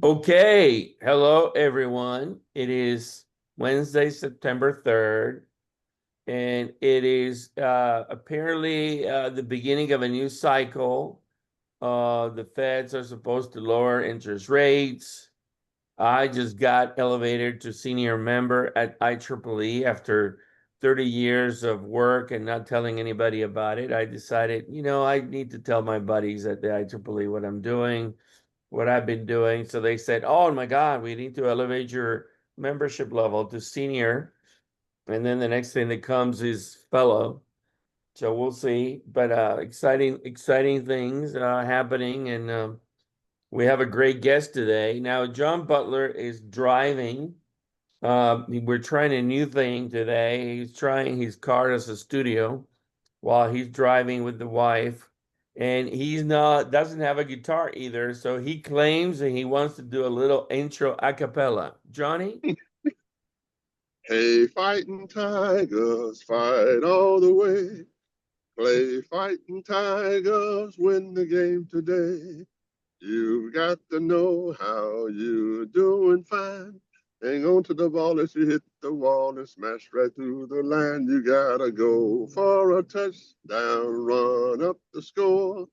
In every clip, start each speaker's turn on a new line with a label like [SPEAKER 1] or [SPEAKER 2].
[SPEAKER 1] Okay, hello everyone. It is Wednesday, September 3rd, and it is apparently the beginning of a new cycle. The feds are supposed to lower interest rates. I just got elevated to senior member at IEEE after 30 years of work and not telling anybody about it. I decided, I need to tell my buddies at the IEEE what I'm doing, what I've been doing. So they said, "Oh my God, we need to elevate your membership level to senior." And then the next thing that comes is fellow. So we'll see. But exciting things happening, and we have a great guest today. Now, John Butler is driving. We're trying a new thing today. He's trying his car as a studio while he's driving with the wife. And he's not doesn't have a guitar either, so he claims that he wants to do a little intro a cappella. Johnny?
[SPEAKER 2] Hey, fighting tigers, fight all the way. Play fighting tigers, win the game today. You've got to know how you're doing fine. Hang on to the ball as you hit the wall and smash right through the line. You gotta go for a touchdown, run up the score.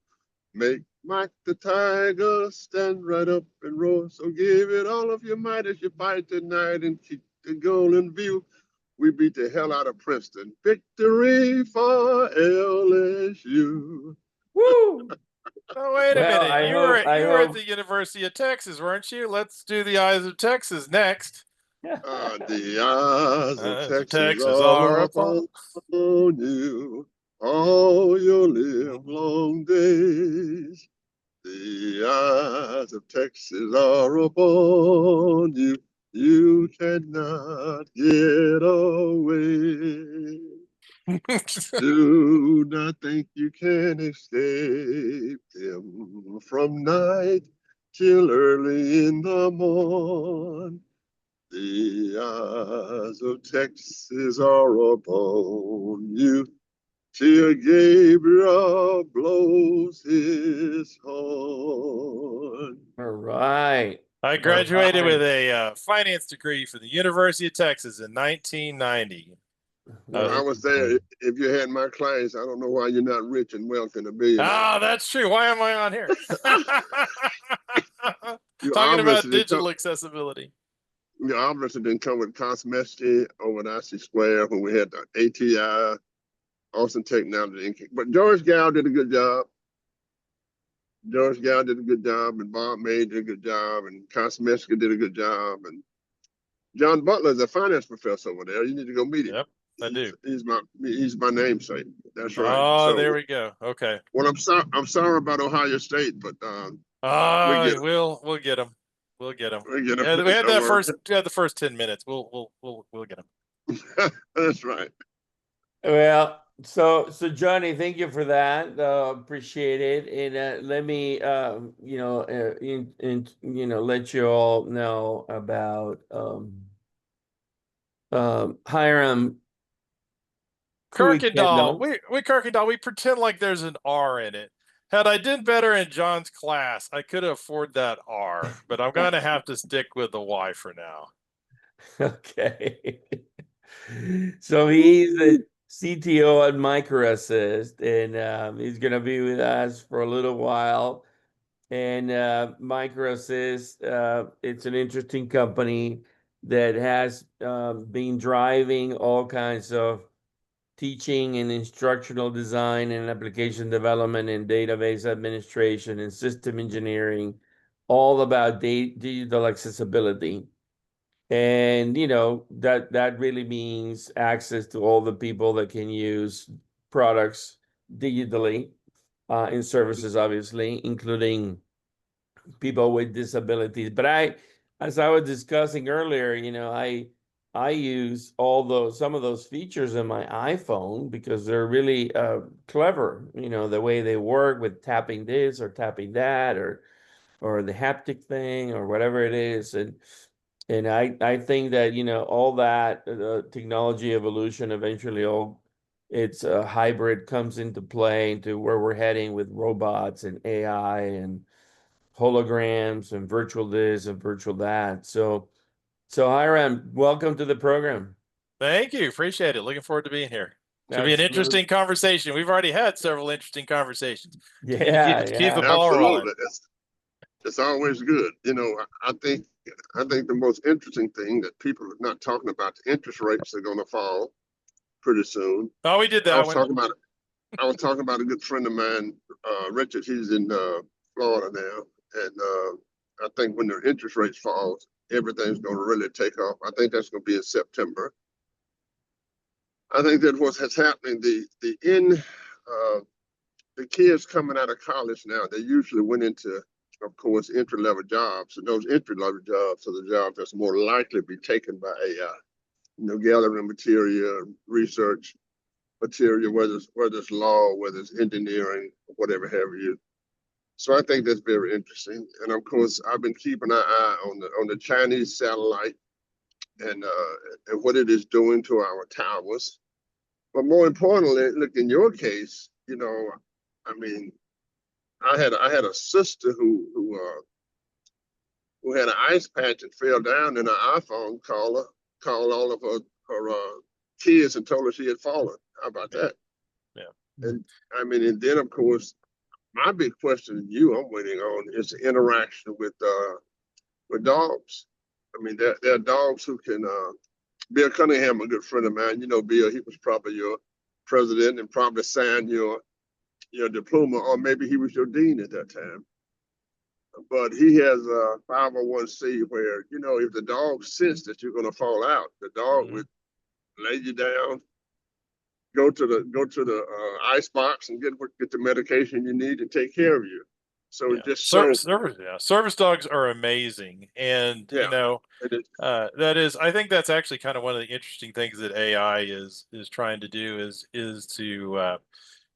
[SPEAKER 2] Make Mike the Tiger stand right up and roar. So give it all of your might as you fight tonight and keep the goal in view. We beat the hell out of Princeton. Victory for LSU.
[SPEAKER 1] Woo!
[SPEAKER 3] Oh, wait a
[SPEAKER 1] Well,
[SPEAKER 3] minute.
[SPEAKER 1] I
[SPEAKER 3] You were
[SPEAKER 1] hope
[SPEAKER 3] at,
[SPEAKER 1] I
[SPEAKER 3] you were at
[SPEAKER 1] hope
[SPEAKER 3] the University of Texas, weren't you? Let's do the Eyes of Texas next.
[SPEAKER 2] The eyes of
[SPEAKER 3] To
[SPEAKER 2] Texas
[SPEAKER 3] Texas are
[SPEAKER 2] are
[SPEAKER 3] upon.
[SPEAKER 2] upon you all your live long days. The eyes of Texas are upon you. You cannot get away. Do not think you can escape them from night till early in the morn. The eyes of Texas are upon you till Gabriel blows his horn.
[SPEAKER 1] all right.
[SPEAKER 3] I
[SPEAKER 1] All
[SPEAKER 3] graduated
[SPEAKER 1] right.
[SPEAKER 3] with a finance degree from the University of Texas in 1990.
[SPEAKER 2] Well, I was there. If you had my clients, I don't know why you're not rich and wealthy and a billionaire.
[SPEAKER 3] That's true. Why am I on here?
[SPEAKER 2] You
[SPEAKER 3] Talking about
[SPEAKER 2] obviously didn't come.
[SPEAKER 3] digital accessibility.
[SPEAKER 2] You obviously didn't come with Cosmesky over at IC Square when we had the ATI, Austin Technology. But George Gow did a good job. George Gow did a good job, and Bob May did a good job, and Kosmeska did a good job, and John Butler is a finance professor over there. You need to go meet him.
[SPEAKER 3] Yep, I do.
[SPEAKER 2] He's my namesake. That's right.
[SPEAKER 3] Oh,
[SPEAKER 2] So,
[SPEAKER 3] there we go. Okay.
[SPEAKER 2] well, I'm sorry about Ohio State, but we get him.
[SPEAKER 3] We'll get him. We'll get him.
[SPEAKER 2] We get him.
[SPEAKER 3] Yeah, we had
[SPEAKER 2] Don't
[SPEAKER 3] that
[SPEAKER 2] worry.
[SPEAKER 3] first. We had the first 10 minutes. We'll get him.
[SPEAKER 2] That's right.
[SPEAKER 1] Well, so Johnny, thank you for that. Appreciate it. And let me let you all know about Hiram
[SPEAKER 3] Kuykendall.
[SPEAKER 1] Kuykendall.
[SPEAKER 3] We Kuykendall. We pretend like there's an R in it. Had I did better in John's class, I could afford that R, but I'm gonna have to stick with the Y for now.
[SPEAKER 1] Okay. So he's the CTO at Microassist, and he's going to be with us for a little while. And Microassist, it's an interesting company that has been driving all kinds of teaching and instructional design and application development and database administration and system engineering, all about digital accessibility. And that really means access to all the people that can use products digitally in services, obviously, including people with disabilities. But as I was discussing earlier, I use some of those features in my iPhone because they're really clever. The way they work with tapping this or tapping that, or the haptic thing or whatever it is. And I think that, all that technology evolution eventually all it's a hybrid comes into play into where we're heading with robots and AI holograms and virtual this and virtual that. So Hiram, welcome to the program.
[SPEAKER 3] Thank you. Appreciate it. Looking forward to being here. Should be an
[SPEAKER 1] Absolutely.
[SPEAKER 3] interesting conversation. We've already had several interesting conversations.
[SPEAKER 1] Yeah,
[SPEAKER 3] Keep the
[SPEAKER 1] yeah.
[SPEAKER 3] ball rolling.
[SPEAKER 2] Absolutely. It's always good. I think the most interesting thing that people are not talking about, the interest rates are going to fall pretty soon.
[SPEAKER 3] Oh, we did
[SPEAKER 2] I
[SPEAKER 3] that
[SPEAKER 2] was
[SPEAKER 3] one.
[SPEAKER 2] talking about a good friend of mine, Richard. He's in Florida now, and I think when the interest rates fall, everything's going to really take off. I think that's going to be in September. I think that what has happening, the kids coming out of college now, they usually went into, of course, entry-level jobs, and those entry-level jobs are the jobs that's more likely to be taken by AI. Gathering material, research material, whether it's law, whether it's engineering, whatever have you. So I think that's very interesting. And of course, I've been keeping an eye on the Chinese satellite and what it is doing to our towers. But more importantly, look, in your case, I mean, I had a sister who had an ice patch and fell down, and her iPhone called all of her kids and told her she had fallen. How about that?
[SPEAKER 3] Yeah.
[SPEAKER 2] And I mean, and then of course, my big question to you, I'm waiting on, is the interaction with dogs. I mean, there are dogs who can. Bill Cunningham, a good friend of mine. Bill, he was probably your president and probably signed your diploma, or maybe he was your dean at that time. But he has a 501c where, if the dog senses that you're going to fall out, the dog would lay you down, go to the ice box and get the medication you need to take care of you. So it's just
[SPEAKER 3] service dogs are amazing, and that is, I think that's actually kind of one of the interesting things that AI is trying to do is to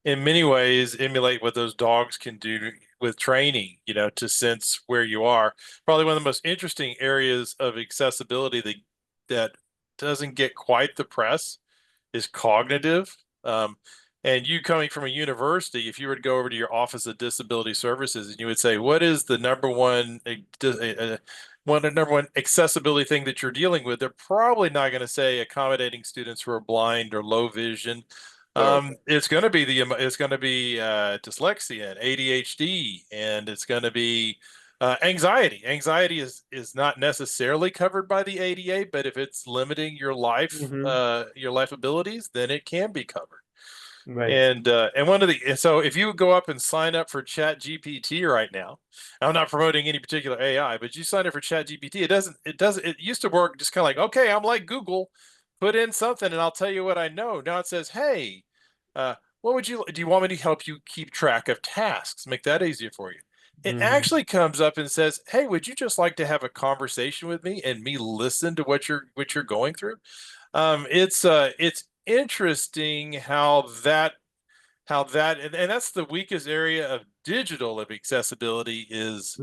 [SPEAKER 3] in many ways emulate what those dogs can do with training, to sense where you are. Probably one of the most interesting areas of accessibility that doesn't get quite the press is cognitive. And you coming from a university, if you were to go over to your Office of Disability Services and you would say, what is the number one accessibility thing that you're dealing with? They're probably not going to say accommodating students who are blind or low vision. It's going to be dyslexia and ADHD, and it's going to be anxiety. Anxiety is not necessarily covered by the ADA, but if it's limiting your life abilities, then it can be covered.
[SPEAKER 1] Right.
[SPEAKER 3] And so if you go up and sign up for Chat GPT right now, I'm not promoting any particular AI, but you sign up for Chat GPT, it used to work just kind of like, okay, I'm like Google, put in something and I'll tell you what I know. Now it says, hey, do you want me to help you keep track of tasks? Make that easier for you. It actually comes up and says, hey, would you just like to have a conversation with me and me listen to what you're going through? It's interesting how that and that's the weakest area of digital of accessibility is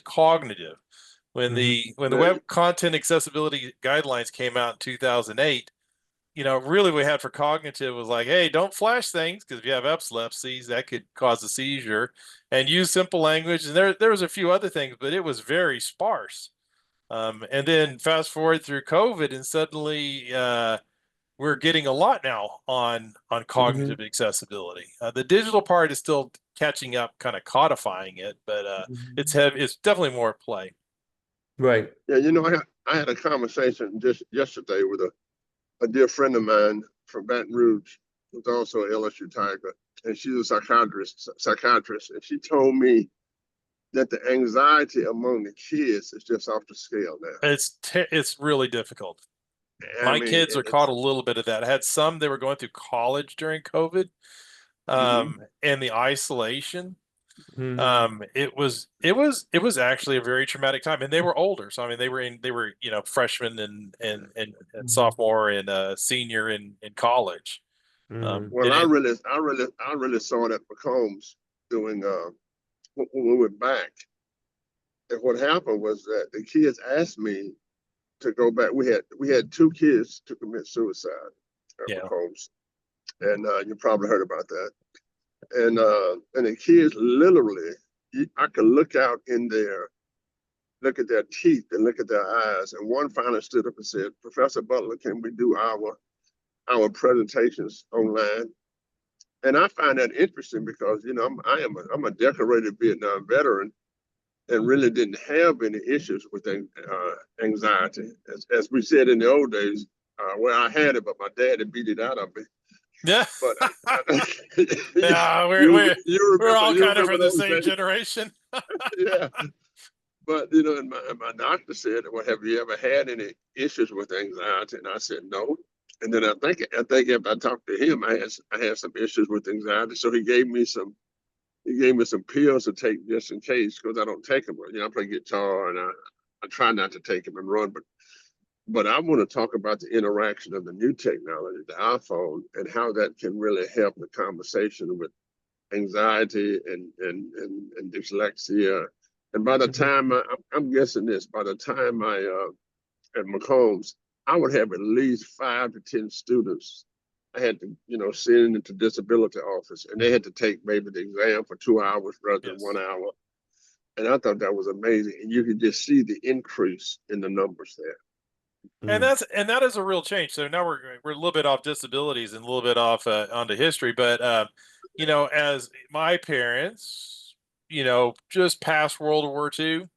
[SPEAKER 3] cognitive. When the web content accessibility guidelines came out in 2008, really we had for cognitive was like, hey, don't flash things, because if you have epilepsies, that could cause a seizure, and use simple language. And there was a few other things, but it was very sparse. And then fast forward through COVID, and suddenly we're getting a lot now on cognitive accessibility. The digital part is still catching up, kind of codifying it, but it's definitely more at play.
[SPEAKER 2] Right. Yeah, I had a conversation just yesterday with a dear friend of mine from Baton Rouge, who's also an LSU Tiger, and she's a psychiatrist, and she told me that the anxiety among the kids is just off the scale now.
[SPEAKER 3] It's really difficult. My kids are caught a little bit of that. I had some, they were going through college during COVID, and the isolation. It was actually a very traumatic time, and they were older. So I mean, they were freshmen and sophomore and senior in college.
[SPEAKER 2] Well, I really saw that for Combs doing when we went back. And what happened was that the kids asked me to go back. We had two kids to commit suicide at Combs, and you probably heard about that. And the kids literally I could look out in there, look at their teeth and look at their eyes. And one finally stood up and said, Professor Butler, can we do our presentations online? And I find that interesting because, you know, I'm a decorated Vietnam veteran and really didn't have any issues with anxiety. As we said in the old days, where I had it, but my dad had beat it out of me.
[SPEAKER 3] Yeah.
[SPEAKER 2] But
[SPEAKER 3] Yeah, we're all
[SPEAKER 2] you
[SPEAKER 3] kind of
[SPEAKER 2] remember
[SPEAKER 3] from the
[SPEAKER 2] those
[SPEAKER 3] same
[SPEAKER 2] days?
[SPEAKER 3] generation.
[SPEAKER 2] Yeah. But you know, and my doctor said, "Well, have you ever had any issues with anxiety?" And I said, "No." And then I think if I talked to him, I had some issues with anxiety, so he gave me some pills to take just in case because I don't take them. You know, I play guitar and I try not to take them and run, but I want to talk about the interaction of the new technology, the iPhone, and how that can really help the conversation with anxiety and dyslexia. And by the time I'm guessing this, by the time I at McCombs, I would have at least 5 to 10 students. I had to, you know, send into disability office, and they had to take maybe the exam for 2 hours rather than
[SPEAKER 3] Yes.
[SPEAKER 2] 1 hour. And I thought that was amazing, and you could just see the increase in the numbers there.
[SPEAKER 3] And that is a real change. So now we're a little bit off disabilities and a little bit off onto history, but you know, as my parents, you know, just past World War II,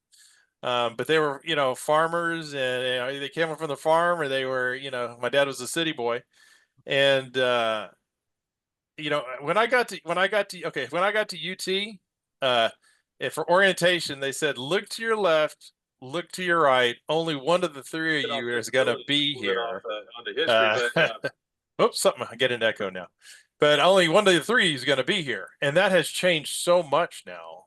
[SPEAKER 3] but they were, you know, farmers, and you know, they came from the farm, or they were, you know, my dad was a city boy, and you know, when I got to UT, and for orientation, they said, look to your left, look to your right. Only one of the three of you is going to be here. Oops, something. I get an echo now. But only one of the three is going to be here, and that has changed so much now.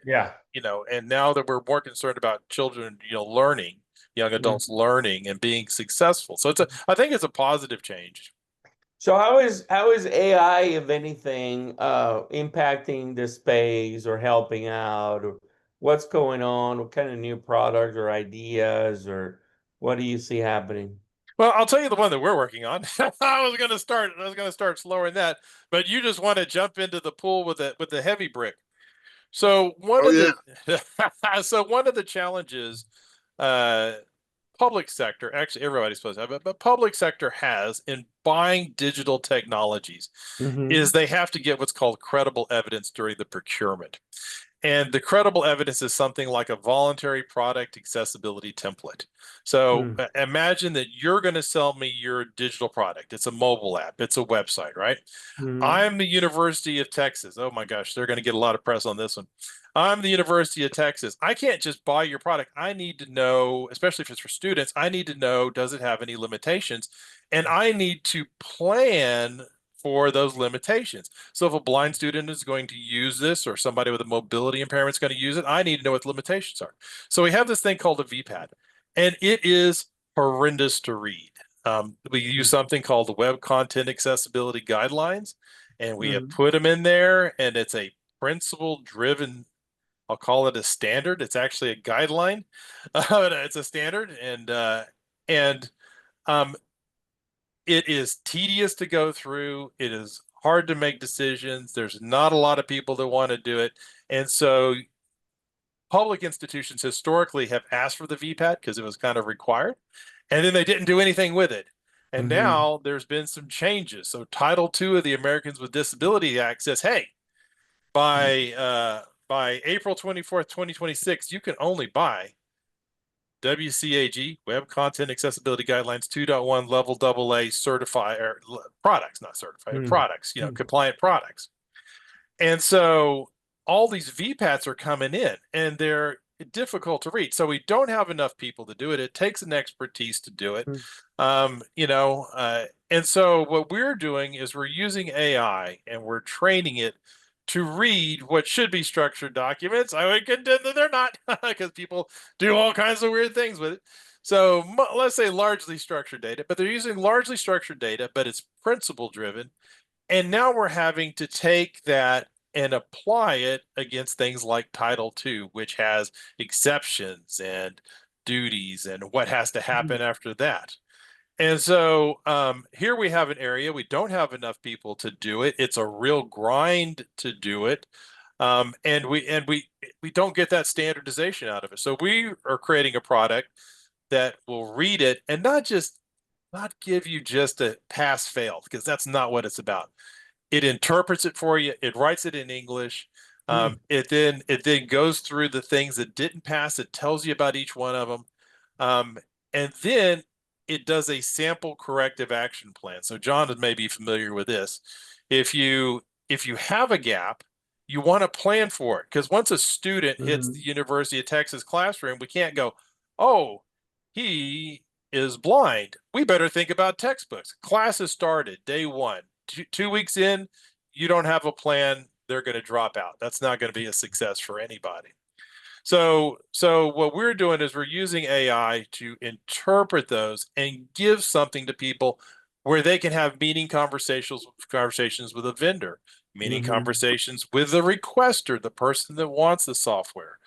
[SPEAKER 1] Yeah.
[SPEAKER 3] You know, and now that we're more concerned about children, you know, learning, young adults learning and being successful. So I think it's a positive change.
[SPEAKER 1] So how is AI, if anything, impacting the space or helping out, or what's going on? What kind of new products or ideas, or what do you see happening?
[SPEAKER 3] Well, I'll tell you the one that we're working on. I was going to start slower than that, but you just want to jump into the pool with the heavy brick. So one
[SPEAKER 2] Oh
[SPEAKER 3] of
[SPEAKER 2] yeah,
[SPEAKER 3] the challenges, uh, public sector, actually everybody's supposed to have it, but public sector has in buying digital technologies
[SPEAKER 1] Mm-hmm.
[SPEAKER 3] is they have to get what's called credible evidence during the procurement. And the credible evidence is something like a voluntary product accessibility template. So imagine that you're going to sell me your digital product. It's a mobile app, it's a website, right?
[SPEAKER 1] Mm-hmm.
[SPEAKER 3] I'm the University of Texas. Oh my gosh, they're going to get a lot of press on this one. I'm the University of Texas. I can't just buy your product. I need to know, especially if it's for students, I need to know, does it have any limitations? And I need to plan for those limitations. So if a blind student is going to use this, or somebody with a mobility impairment is going to use it, I need to know what the limitations are. So we have this thing called a VPAD, and it is horrendous to read. We use something called the Web Content Accessibility Guidelines, and we have put them in there, and it's a principle driven, I'll call it a standard. It's actually a guideline. It's a standard, and um, it is tedious to go through. It is hard to make decisions. There's not a lot of people that want to do it, and so public institutions historically have asked for the VPAT because it was kind of required, and then they didn't do anything with it. And
[SPEAKER 1] Mm-hmm.
[SPEAKER 3] now there's been some changes. So Title II of the Americans with Disability Act says, hey, by April 24th, 2026, you can only buy WCAG, Web Content Accessibility Guidelines 2.1 level AA certified, or products, not certified, products, you know, compliant products. And so all these VPATs are coming in, and they're difficult to read. So we don't have enough people to do it. It takes an expertise to do it. You know, and so what we're doing is we're using AI, and we're training it to read what should be structured documents. I would contend that they're not, because people do all kinds of weird things with it. So let's say largely structured data, but they're using largely structured data, but it's principle driven. And now we're having to take that and apply it against things like Title II, which has exceptions and duties and what has to happen after that. And so here we have an area, we don't have enough people to do it. It's a real grind to do it. And we don't get that standardization out of it. So we are creating a product that will read it and not give you just a pass fail, because that's not what it's about. It interprets it for you. It writes it in English. It then goes through the things that didn't pass. It tells you about each one of them, and then it does a sample corrective action plan. So John may be familiar with this. If you have a gap, you want to plan for it, because once a student hits the University of Texas classroom, we can't go, oh, he is blind. We better think about textbooks. Class has started day one. 2 weeks in, you don't have a plan, they're going to drop out. That's not going to be a success for anybody. So what we're doing is we're using AI to interpret those and give something to people where they can have meaning conversations with a vendor, meaning conversations with the requester, the person that wants the software.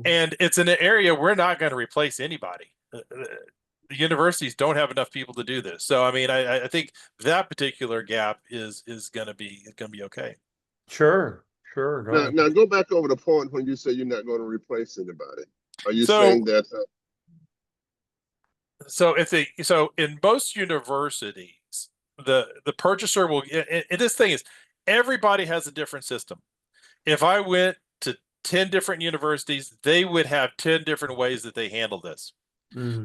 [SPEAKER 3] And it's in an area we're not going to replace anybody. The universities don't have enough people to do this. So I mean, I think that particular gap is going to be okay.
[SPEAKER 1] Sure.
[SPEAKER 2] Now go back over the point when you say you're not going to replace anybody. Are you
[SPEAKER 3] So
[SPEAKER 2] saying that?
[SPEAKER 3] so in most universities, the purchaser will. And this thing is, everybody has a different system. If I went to 10 different universities, they would have 10 different ways that they handle this.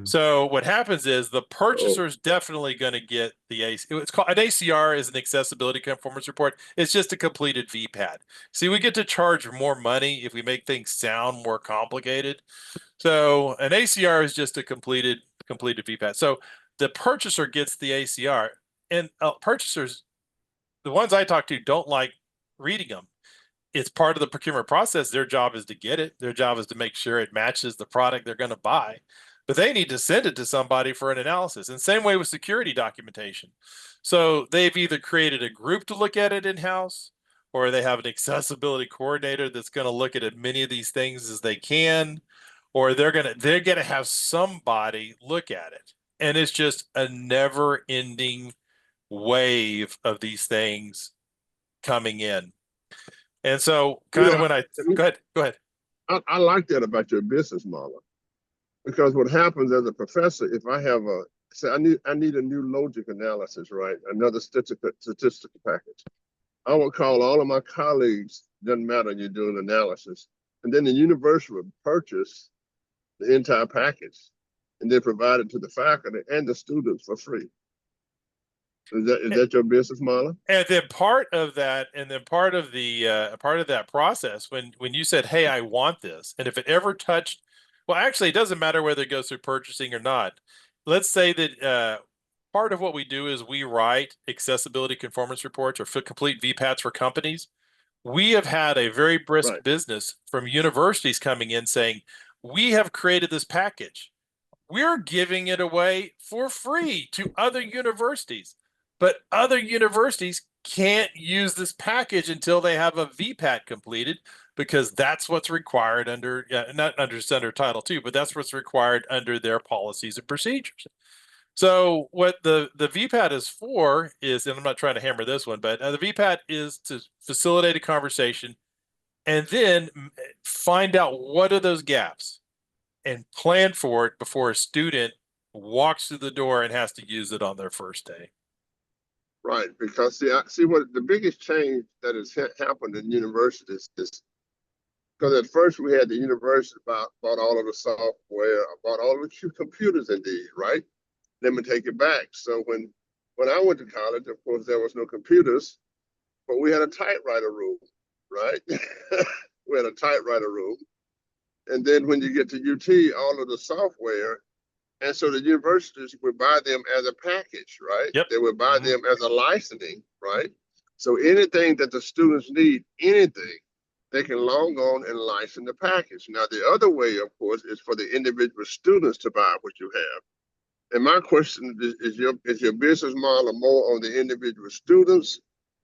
[SPEAKER 3] So what happens is the purchaser is definitely going to get the AC. It's called an ACR, is an accessibility conformance report. It's just a completed VPAT. See, we get to charge more money if we make things sound more complicated. So an ACR is just a completed VPAT. So the purchaser gets the ACR, and purchasers, the ones I talk to, don't like reading them. It's part of the procurement process. Their job is to get it. Their job is to make sure it matches the product they're going to buy. But they need to send it to somebody for an analysis. And same way with security documentation. So they've either created a group to look at it in-house, or they have an accessibility coordinator that's going to look at as many of these things as they can, or they're gonna have somebody look at it. And it's just a never-ending wave of these things coming in. And so kind of when go ahead.
[SPEAKER 2] I like that about your business model, because what happens as a professor, if I have say I need a new logic analysis, right? Another statistical package. I would call all of my colleagues, doesn't matter, you're doing analysis. And then the university would purchase the entire package and then provide it to the faculty and the students for free. Is that your business model?
[SPEAKER 3] And then part of that, part of that process, when you said, hey, I want this, and if it ever touched, well, actually, it doesn't matter whether it goes through purchasing or not. Let's say that part of what we do is we write accessibility conformance reports or complete VPATs for companies. We have had a very brisk business from universities coming in saying, we have created this package. We're giving it away for free to other universities, but other universities can't use this package until they have a VPAT completed, because that's what's required under, not under Title II, but that's what's required under their policies and procedures. So what the VPAT is for is, and I'm not trying to hammer this one, but the VPAT is to facilitate a conversation and then find out what are those gaps and plan for it before a student walks through the door and has to use it on their first day.
[SPEAKER 2] Right, because see, I see what the biggest change that has happened in universities is, because at first we had the university bought all of the software, bought all of the computers indeed, right? Let me take it back. So when I went to college, of course, there was no computers, but we had a typewriter room, right? We had a typewriter room. And then when you get to UT, all of the software, and so the universities would buy them as a package, right?
[SPEAKER 3] Yep.
[SPEAKER 2] They would buy them as a licensing, right? So anything that the students need, anything, they can log on and license the package. Now, the other way, of course, is for the individual students to buy what you have. And my question is your business model more on the individual students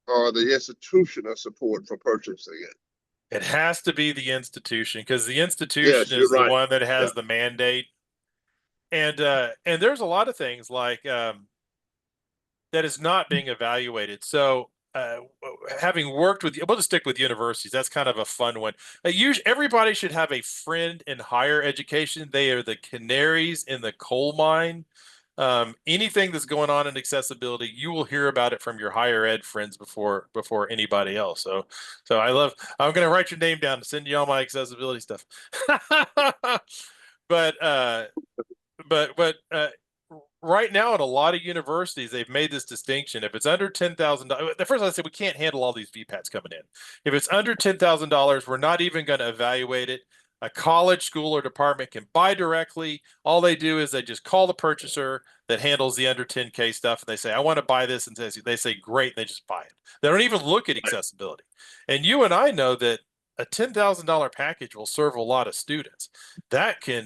[SPEAKER 2] or the institutional support for purchasing it?
[SPEAKER 3] It has to be the institution, because the institution is the one that has the mandate. And there's a lot of things like that is not being evaluated. So having worked with, we'll just stick with universities. That's kind of a fun one. Everybody should have a friend in higher education. They are the canaries in the coal mine. Anything that's going on in accessibility, you will hear about it from your higher ed friends before anybody else. So I'm going to write your name down to send you all my accessibility stuff. but right now, at a lot of universities, they've made this distinction. If it's under $10,000, the first I said we can't handle all these VPATs coming in. If it's under $10,000, we're not even going to evaluate it. A college, school, or department can buy directly. All they do is they just call the purchaser that handles the under 10K stuff, and they say, "I want to buy this," and they say, "Great," and they just buy it. They don't even look at accessibility. And you and I know that a $10,000 package will serve a lot of students. That's a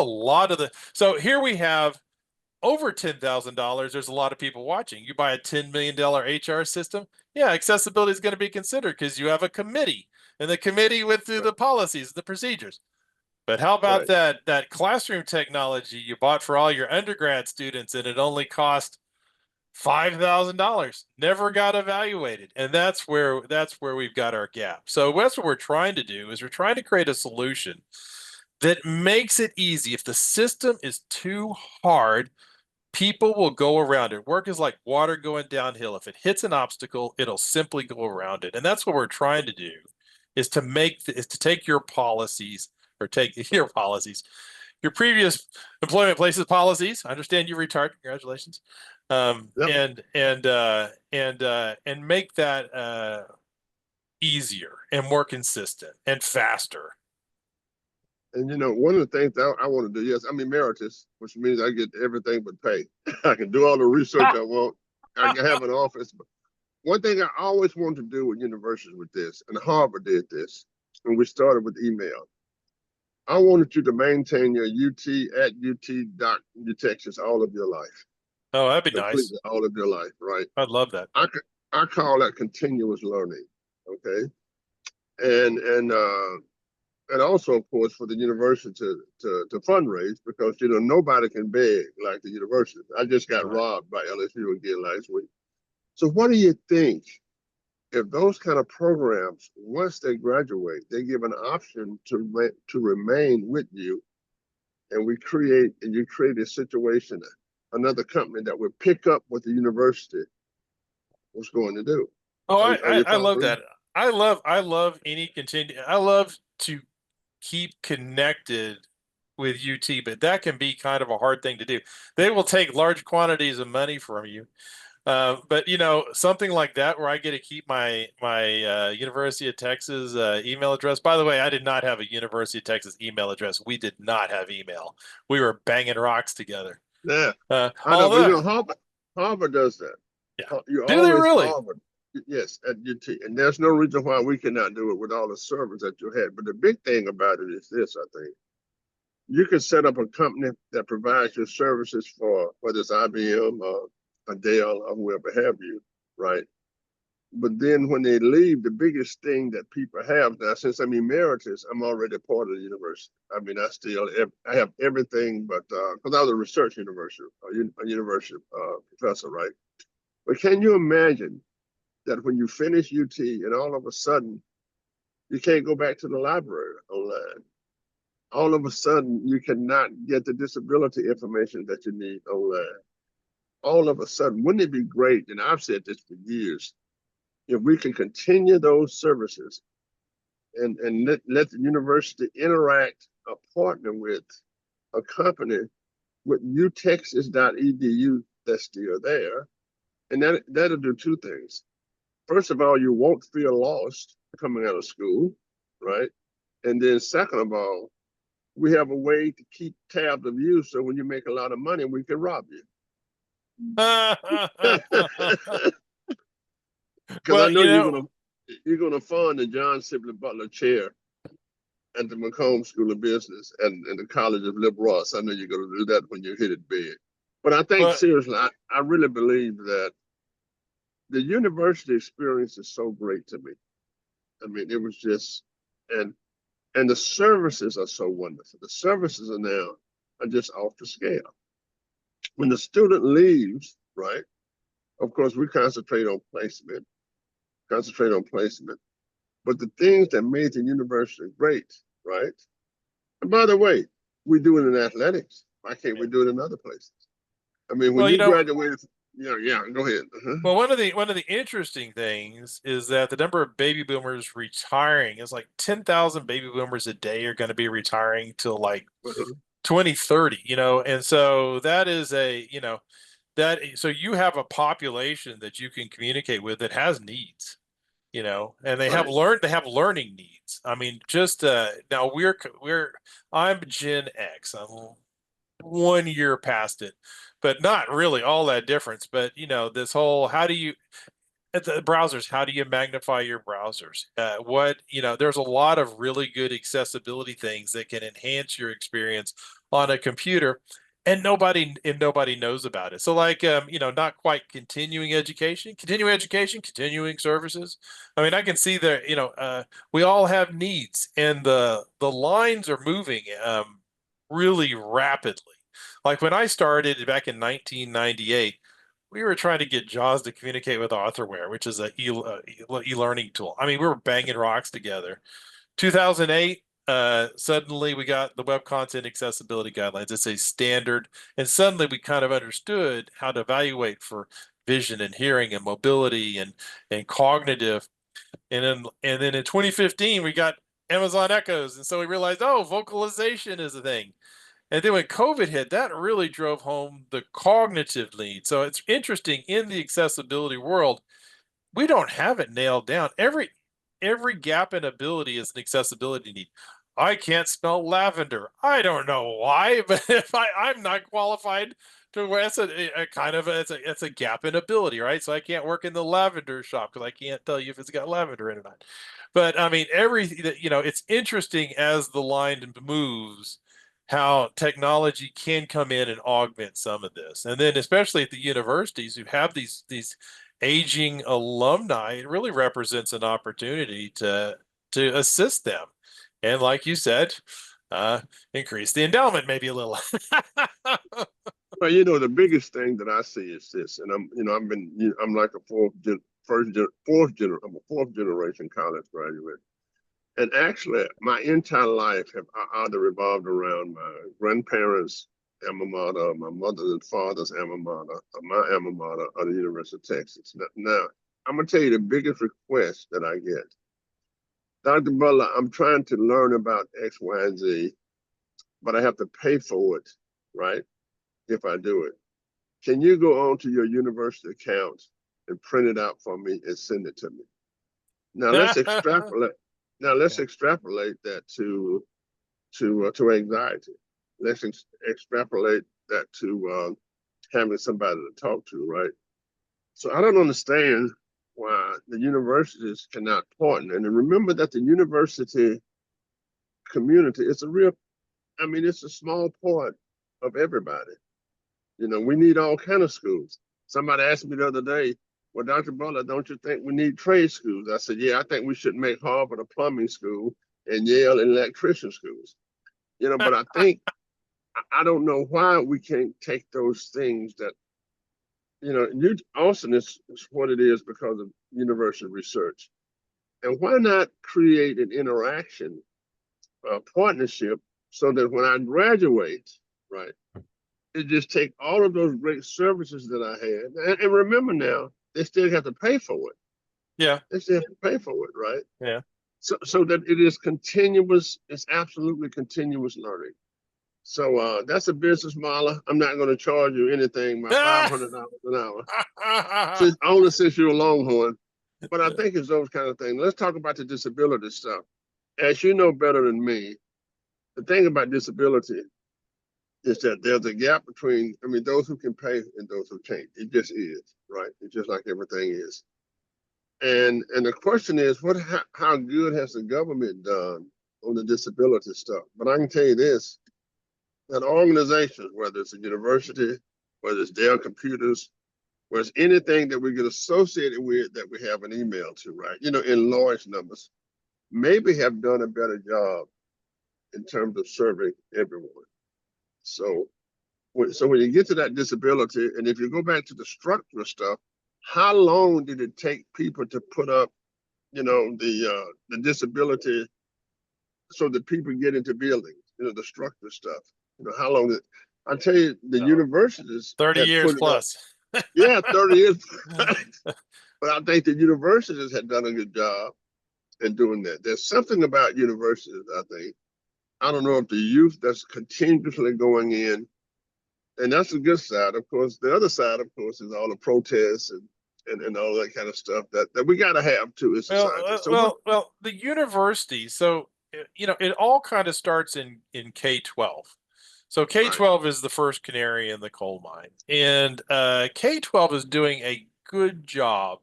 [SPEAKER 3] lot of the. So here we have over $10,000. There's a lot of people watching. You buy a $10 million HR system. Yeah, accessibility is going to be considered because you have a committee, and the committee went through the policies, the procedures. But how about that classroom technology you bought for all your undergrad students, and it only cost $5,000, never got evaluated? And that's where we've got our gap. So that's what we're trying to do, is we're trying to create a solution that makes it easy. If the system is too hard, people will go around it. Work is like water going downhill. If it hits an obstacle, it'll simply go around it. And that's what we're trying to do, is to take your policies, or take your policies, your previous employment places policies. I understand you retired. Congratulations.
[SPEAKER 2] Yep.
[SPEAKER 3] And make that easier and more consistent and faster.
[SPEAKER 2] And one of the things that I want to do, yes, I'm emeritus, which means I get everything but pay. I can do all the research I want. I can have an office. But one thing I always wanted to do with universities with this, and Harvard did this, and we started with email. I wanted you to maintain your UT@UT.Texas all of your life.
[SPEAKER 3] Oh, that'd be
[SPEAKER 2] Completely
[SPEAKER 3] nice.
[SPEAKER 2] all of your life, right?
[SPEAKER 3] I'd love that.
[SPEAKER 2] I call that continuous learning. Okay. And also, of course, for the university to fundraise, because nobody can beg like the university. I just got robbed by LSU again last week. So what do you think if those kind of programs, once they graduate, they give an option to remain with you, and you create a situation, another company that would pick up what the university was going to do?
[SPEAKER 3] Oh,
[SPEAKER 2] Are you
[SPEAKER 3] I love
[SPEAKER 2] following?
[SPEAKER 3] that. I love any continue. I love to keep connected with UT, but that can be kind of a hard thing to do. They will take large quantities of money from you. But something like that, where I get to keep my University of Texas email address. By the way, I did not have a University of Texas email address. We did not have email. We were banging rocks together.
[SPEAKER 2] Yeah, I know,
[SPEAKER 3] Although,
[SPEAKER 2] but Harvard does that.
[SPEAKER 3] yeah,
[SPEAKER 2] You
[SPEAKER 3] do they
[SPEAKER 2] always
[SPEAKER 3] really?
[SPEAKER 2] Harvard, yes, at UT, and there's no reason why we cannot do it with all the servers that you had. But the big thing about it is this: I think you can set up a company that provides your services for whether it's IBM or a Dell or whoever have you, right? But then when they leave, the biggest thing that people have now, since I'm emeritus, I'm already part of the university. I mean, I have everything, but because I was a research university, a university professor, right? But can you imagine that when you finish UT and all of a sudden you can't go back to the library online? All of a sudden you cannot get the disability information that you need online. All of a sudden, wouldn't it be great? And I've said this for years, if we can continue those services and let the university interact or partner with a company with utexas.edu that's still there. And that'll do two things. First of all, you won't feel lost coming out of school, right? And then second of all, we have a way to keep tabs of you, so when you make a lot of money, we can rob you. Because I
[SPEAKER 3] Well,
[SPEAKER 2] know you're gonna fund the John Sibley Butler Chair at the Macomb School of Business and the College of Liberal Arts. I know you're gonna do that when you hit it big. But I think
[SPEAKER 3] well,
[SPEAKER 2] seriously, I really believe that the university experience is so great to me. I mean, it was just and the services are so wonderful. The services are just off the scale. When the student leaves, right? Of course, we concentrate on placement, but the things that made the university great, right? And by the way, we do it in athletics. Why can't we do it in other places? I mean, when
[SPEAKER 3] Well,
[SPEAKER 2] you graduated, yeah, go ahead.
[SPEAKER 3] well, one of the interesting things is that the number of baby boomers retiring is like 10,000 baby boomers a day are going to be retiring till like 2030, and so that is so you have a population that you can communicate with that has needs, and
[SPEAKER 2] Right.
[SPEAKER 3] they have learning needs. I mean, just now I'm Gen X. I'm 1 year past it, but not really all that difference. But this whole how do you at the browsers, how do you magnify your browsers? There's a lot of really good accessibility things that can enhance your experience on a computer, and nobody knows about it. So like, not quite continuing services. I mean, I can see that, we all have needs, and the lines are moving really rapidly. Like when I started back in 1998, we were trying to get JAWS to communicate with Authorware, which is a e-learning tool. I mean, we were banging rocks together. 2008, suddenly we got the Web Content Accessibility Guidelines. It's a standard, and suddenly we kind of understood how to evaluate for vision and hearing and mobility and cognitive. And then in 2015 we got Amazon Echoes, and so we realized, oh, vocalization is a thing. And then when COVID hit, that really drove home the cognitive need. So it's interesting, in the accessibility world, we don't have it nailed down. Every gap in ability is an accessibility need. I can't spell lavender. I don't know why, but if I'm not qualified to wear, it's a gap in ability, right? So I can't work in the lavender shop because I can't tell you if it's got lavender in it or not. But I mean, it's interesting as the line moves, how technology can come in and augment some of this. And then especially at the universities who have these aging alumni, it really represents an opportunity to assist them. And like you said, increase the endowment maybe a little.
[SPEAKER 2] Well, the biggest thing that I see is this, and I'm like a I'm a fourth generation college graduate. And actually, my entire life have either revolved around my grandparents' alma mater, my mother and father's alma mater, or my alma mater, or the University of Texas. Now, I'm going to tell you the biggest request that I get. Dr. Butler, I'm trying to learn about X, Y, and Z, but I have to pay for it, right? If I do it. Can you go on to your university account and print it out for me and send it to me? Now, let's extrapolate. Now let's extrapolate that to anxiety. Let's extrapolate that to having somebody to talk to, right? So I don't understand why the universities cannot partner. And remember that the university community is it's a small part of everybody. We need all kind of schools. Somebody asked me the other day, well, Dr. Butler, don't you think we need trade schools? I said, yeah, I think we should make Harvard a plumbing school and Yale an electrician schools. But I don't know why we can't take those things that, Austin is what it is because of university research. And why not create an interaction, partnership, so that when I graduate, right, it just take all of those great services that I had. And remember now, they still have to pay for it.
[SPEAKER 3] Yeah.
[SPEAKER 2] They still have to pay for it, right?
[SPEAKER 3] Yeah.
[SPEAKER 2] So that it is continuous, it's absolutely continuous learning. So that's a business model. I'm not going to charge you anything by $500 an hour. Only since you're a Longhorn. But I think it's those kind of things. Let's talk about the disability stuff. As you know better than me, the thing about disability is that there's a gap between, those who can pay and those who can't. It just is, right? It's just like everything is. And the question is, how good has the government done on the disability stuff? But I can tell you this, that organizations, whether it's a university, whether it's Dell Computers, whether it's anything that we get associated with that we have an email to, right? In large numbers, maybe have done a better job in terms of serving everyone. So when you get to that disability, and if you go back to the structural stuff, how long did it take people to put up, the disability so that people get into buildings, the structure stuff. How long did I tell you the universities
[SPEAKER 3] 30
[SPEAKER 2] had
[SPEAKER 3] years
[SPEAKER 2] put it up?
[SPEAKER 3] plus.
[SPEAKER 2] Yeah, 30 years. But I think the universities had done a good job in doing that. There's something about universities, I think. I don't know if the youth that's continuously going in, and that's the good side. Of course, the other side, of course, is all the protests and all that kind of stuff that we got to have too in society.
[SPEAKER 3] Well, the university. So it all kind of starts in K-12. So K-12 is the first canary in the coal mine, and K-12 is doing a good job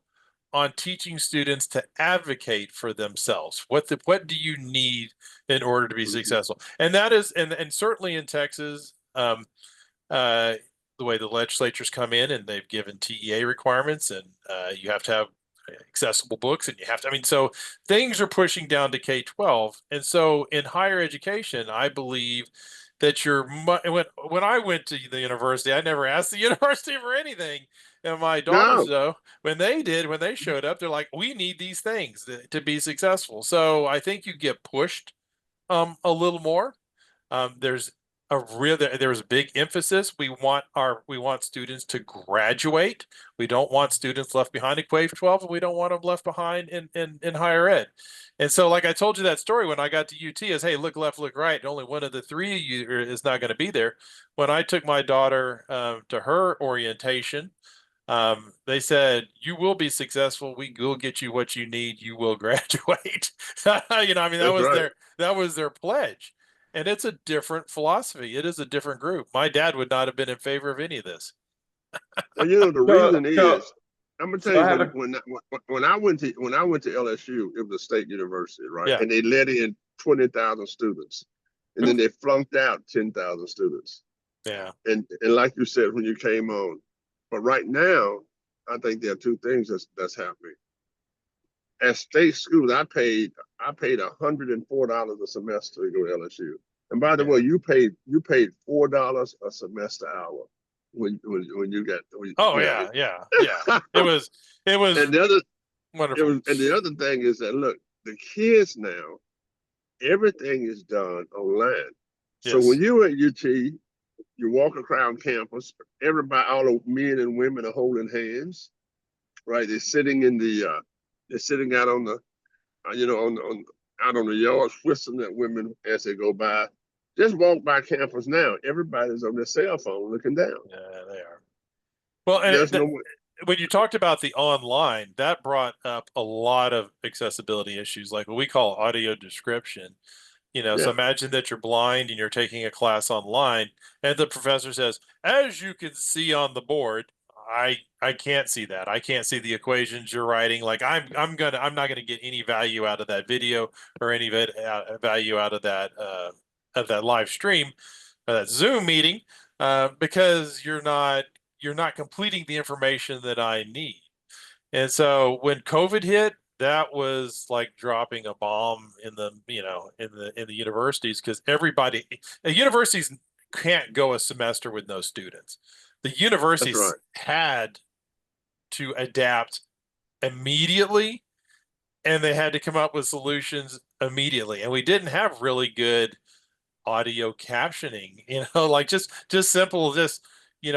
[SPEAKER 3] on teaching students to advocate for themselves. What do you need in order to be successful? And that is, and certainly in Texas, uh, the way the legislatures come in and they've given TEA requirements, and you have to have accessible books, and you have to, I mean, so things are pushing down to K-12. And so in higher education, I believe that when I went to the university, I never asked the university for anything. And my daughters,
[SPEAKER 2] No,
[SPEAKER 3] though, when they showed up, they're like, we need these things to be successful. So I think you get pushed a little more. There's a big emphasis. We want students to graduate. We don't want students left behind in K-12, and we don't want them left behind in higher ed. And so, like I told you that story when I got to UT is, hey, look left, look right. Only one of the three of you is not going to be there. When I took my daughter to her orientation, they said, you will be successful. We will get you what you need. You will graduate. I mean,
[SPEAKER 2] that's right.
[SPEAKER 3] that was their pledge. And it's a different philosophy. It is a different group. My dad would not have been in favor of any of this.
[SPEAKER 2] Well, the
[SPEAKER 1] So,
[SPEAKER 2] reason
[SPEAKER 1] so,
[SPEAKER 2] is, I'm gonna tell
[SPEAKER 1] so I
[SPEAKER 2] you
[SPEAKER 1] have a,
[SPEAKER 2] when I went to LSU, it was a state university, right?
[SPEAKER 3] Yeah.
[SPEAKER 2] And they let in 20,000 students, and then they flunked out 10,000 students.
[SPEAKER 3] Yeah.
[SPEAKER 2] And like you said when you came on, but right now, I think there are two things that's happening. At state schools, I paid $104 a semester to go to LSU. And by the
[SPEAKER 3] Yeah.
[SPEAKER 2] way, you paid $4 a semester hour when you got.
[SPEAKER 3] Oh yeah, yeah, yeah. It was
[SPEAKER 2] And the other
[SPEAKER 3] wonderful.
[SPEAKER 2] and the other thing is that look, the kids now, everything is done online. So
[SPEAKER 3] Yes.
[SPEAKER 2] when you're at UT, you walk around campus, everybody, all the men and women are holding hands, right? They're sitting out on the, out on the yards, whistling at women as they go by. Just walk by campus now. Everybody's on their cell phone looking down.
[SPEAKER 3] Yeah, they are. Well,
[SPEAKER 2] There's no.
[SPEAKER 3] when you talked about the online, that brought up a lot of accessibility issues, like what we call audio description. So
[SPEAKER 2] Yeah,
[SPEAKER 3] imagine that you're blind and you're taking a class online, and the professor says, as you can see on the board, I can't see that. I can't see the equations you're writing. Like I'm not gonna get any value out of that video or any value out of that live stream, that Zoom meeting, because you're not completing the information that I need. And so when COVID hit, that was like dropping a bomb in the, in the universities, because universities can't go a semester with no students. The
[SPEAKER 2] that's
[SPEAKER 3] universities
[SPEAKER 2] right.
[SPEAKER 3] had to adapt immediately, and they had to come up with solutions immediately. And we didn't have really good audio captioning, like just simple,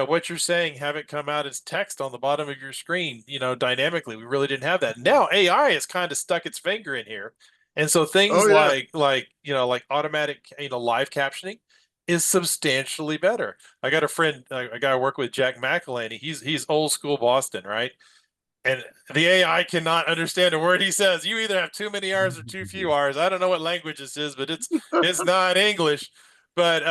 [SPEAKER 3] what you're saying, have it come out as text on the bottom of your screen, dynamically. We really didn't have that. Now AI has kind of stuck its finger in here. And so things
[SPEAKER 2] Oh yeah.
[SPEAKER 3] like automatic, live captioning is substantially better. I got a friend, a guy I work with, Jack McElhaney. He's old school Boston, right? And the AI cannot understand a word he says. You either have too many R's or too few R's. I don't know what language this is, but it's not English. But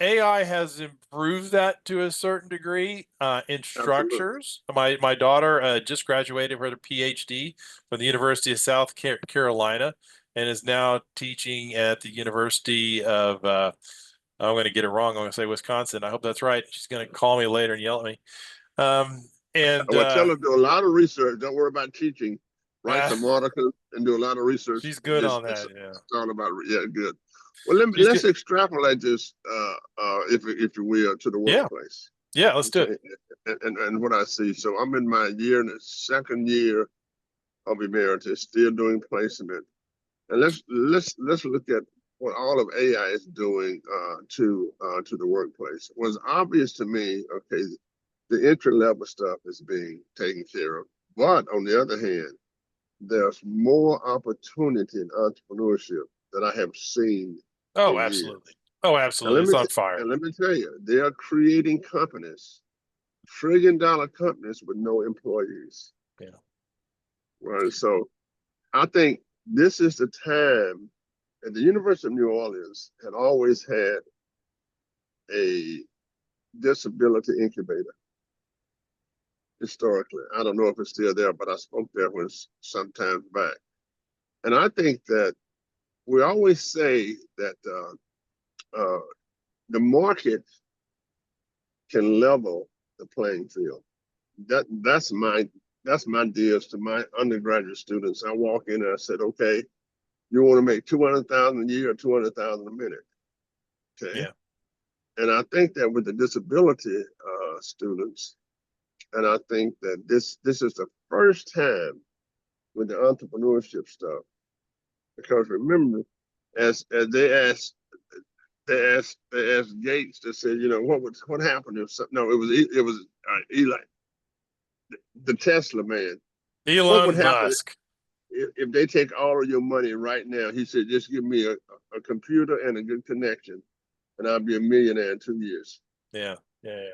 [SPEAKER 3] AI has improved that to a certain degree in
[SPEAKER 2] Absolutely.
[SPEAKER 3] structures. My daughter just graduated with her PhD from the University of South Carolina, and is now teaching at the University of I'm going to get it wrong. I'm going to say Wisconsin. I hope that's right. She's going to call me later and yell at me. And
[SPEAKER 2] Well, tell her do a lot of research. Don't worry about teaching. Write
[SPEAKER 3] uh,
[SPEAKER 2] some articles and do a lot of research.
[SPEAKER 3] she's good on
[SPEAKER 2] It's
[SPEAKER 3] that. Yeah,
[SPEAKER 2] all about yeah, good. Well,
[SPEAKER 3] she's
[SPEAKER 2] let's
[SPEAKER 3] good.
[SPEAKER 2] extrapolate this, if you will, to the
[SPEAKER 3] Yeah,
[SPEAKER 2] workplace.
[SPEAKER 3] Yeah, let's do it.
[SPEAKER 2] Okay, and what I see. So I'm in my year, in the second year of emeritus, still doing placement. And let's look at what all of AI is doing to the workplace. It was obvious to me, okay, the entry level stuff is being taken care of. But on the other hand, there's more opportunity in entrepreneurship that I have seen
[SPEAKER 3] Oh,
[SPEAKER 2] in years.
[SPEAKER 3] absolutely. Oh, absolutely. It's on fire.
[SPEAKER 2] And let me tell you, they are creating companies, $1 trillion companies with no employees.
[SPEAKER 3] Yeah.
[SPEAKER 2] Right. So I think this is the time, and the University of New Orleans had always had a disability incubator historically. I don't know if it's still there, but I spoke there when sometimes back. And I think that we always say that the market can level the playing field. That's my deals to my undergraduate students. I walk in and I said, okay, you want to make 200,000 a year or 200,000 a minute, okay?
[SPEAKER 3] Yeah.
[SPEAKER 2] And I think that with the disability students, and I think that this is the first time with the entrepreneurship stuff, because remember, as they asked Gates, they said, you know, what happened if something? No, it was Eli, the Tesla man. What would
[SPEAKER 3] Elon
[SPEAKER 2] happen
[SPEAKER 3] Musk.
[SPEAKER 2] if they take all of your money right now? He said, just give me a computer and a good connection, and I'll be a millionaire in 2 years.
[SPEAKER 3] Yeah. Yeah.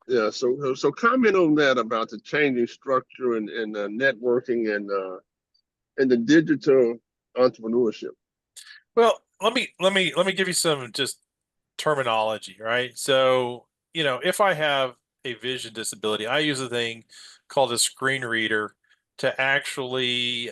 [SPEAKER 2] Yeah. So comment on that about the changing structure and networking and the digital entrepreneurship.
[SPEAKER 3] Well, let me give you some just terminology, right? So, you know, if I have a vision disability, I use a thing called a screen reader to actually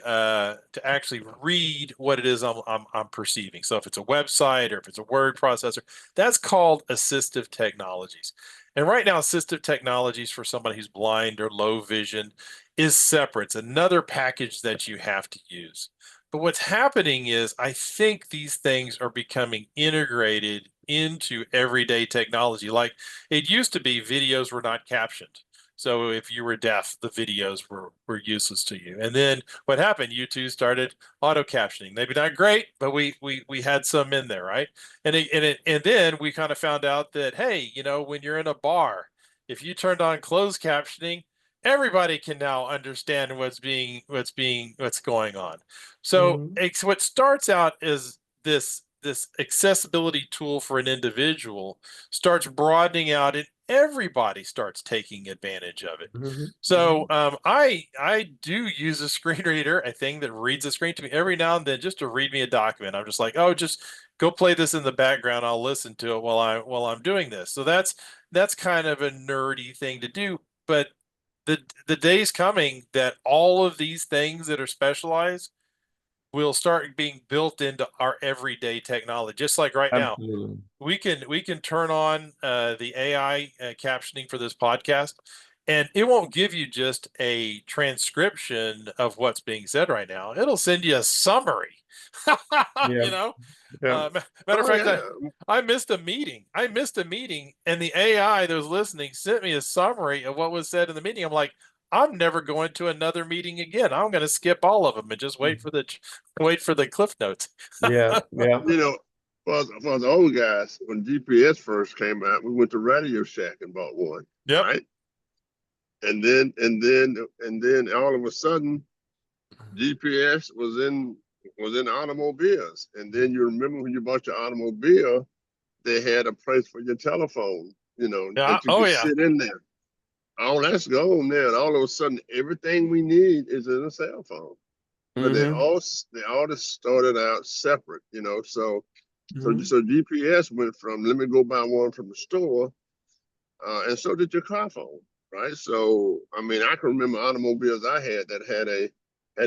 [SPEAKER 3] read what it is I'm perceiving. So if it's a website or if it's a word processor, that's called assistive technologies. And right now, assistive technologies for somebody who's blind or low vision is separate. It's another package that you have to use. But what's happening is I think these things are becoming integrated into everyday technology. Like it used to be videos were not captioned. So if you were deaf, the videos were useless to you. And then what happened? YouTube started auto captioning. Maybe not great, but we had some in there, right? And then we kind of found out that hey, you know, when you're in a bar, if you turned on closed captioning, everybody can now understand what's going on. So
[SPEAKER 1] Mhm.
[SPEAKER 3] it's what starts out as this accessibility tool for an individual starts broadening out and everybody starts taking advantage of it.
[SPEAKER 1] Mhm.
[SPEAKER 3] So
[SPEAKER 1] Mhm.
[SPEAKER 3] I do use a screen reader, a thing that reads the screen to me every now and then just to read me a document. I'm just like, oh, just go play this in the background. I'll listen to it while I'm doing this. So that's kind of a nerdy thing to do. But the day's coming that all of these things that are specialized will start being built into our everyday technology. Just like right now,
[SPEAKER 1] Absolutely.
[SPEAKER 3] we can turn on the AI captioning for this podcast, and it won't give you just a transcription of what's being said right now. It'll send you a summary.
[SPEAKER 1] Yeah.
[SPEAKER 3] You know,
[SPEAKER 1] Yeah.
[SPEAKER 3] matter of
[SPEAKER 2] Oh
[SPEAKER 3] fact,
[SPEAKER 2] yeah.
[SPEAKER 3] I missed a meeting. I missed a meeting, and the AI that was listening sent me a summary of what was said in the meeting. I'm like, I'm never going to another meeting again. I'm going to skip all of them and just wait for the cliff notes.
[SPEAKER 1] Yeah. Yeah.
[SPEAKER 2] You know, for the old guys, when GPS first came out, we went to Radio Shack and bought one,
[SPEAKER 3] Yep.
[SPEAKER 2] right? And then all of a sudden, GPS was in automobiles. And then you remember when you bought your automobile, they had a place for your telephone, you know,
[SPEAKER 3] Yeah.
[SPEAKER 2] that you
[SPEAKER 3] Oh
[SPEAKER 2] could
[SPEAKER 3] yeah.
[SPEAKER 2] sit in there. All that's gone now. And all of a sudden, everything we need is in a cell phone. But
[SPEAKER 1] Mhm.
[SPEAKER 2] they all just started out separate, you know.
[SPEAKER 1] Mhm.
[SPEAKER 2] So GPS went from let me go buy one from the store, and so did your car phone, right? So I mean, I can remember automobiles I had that had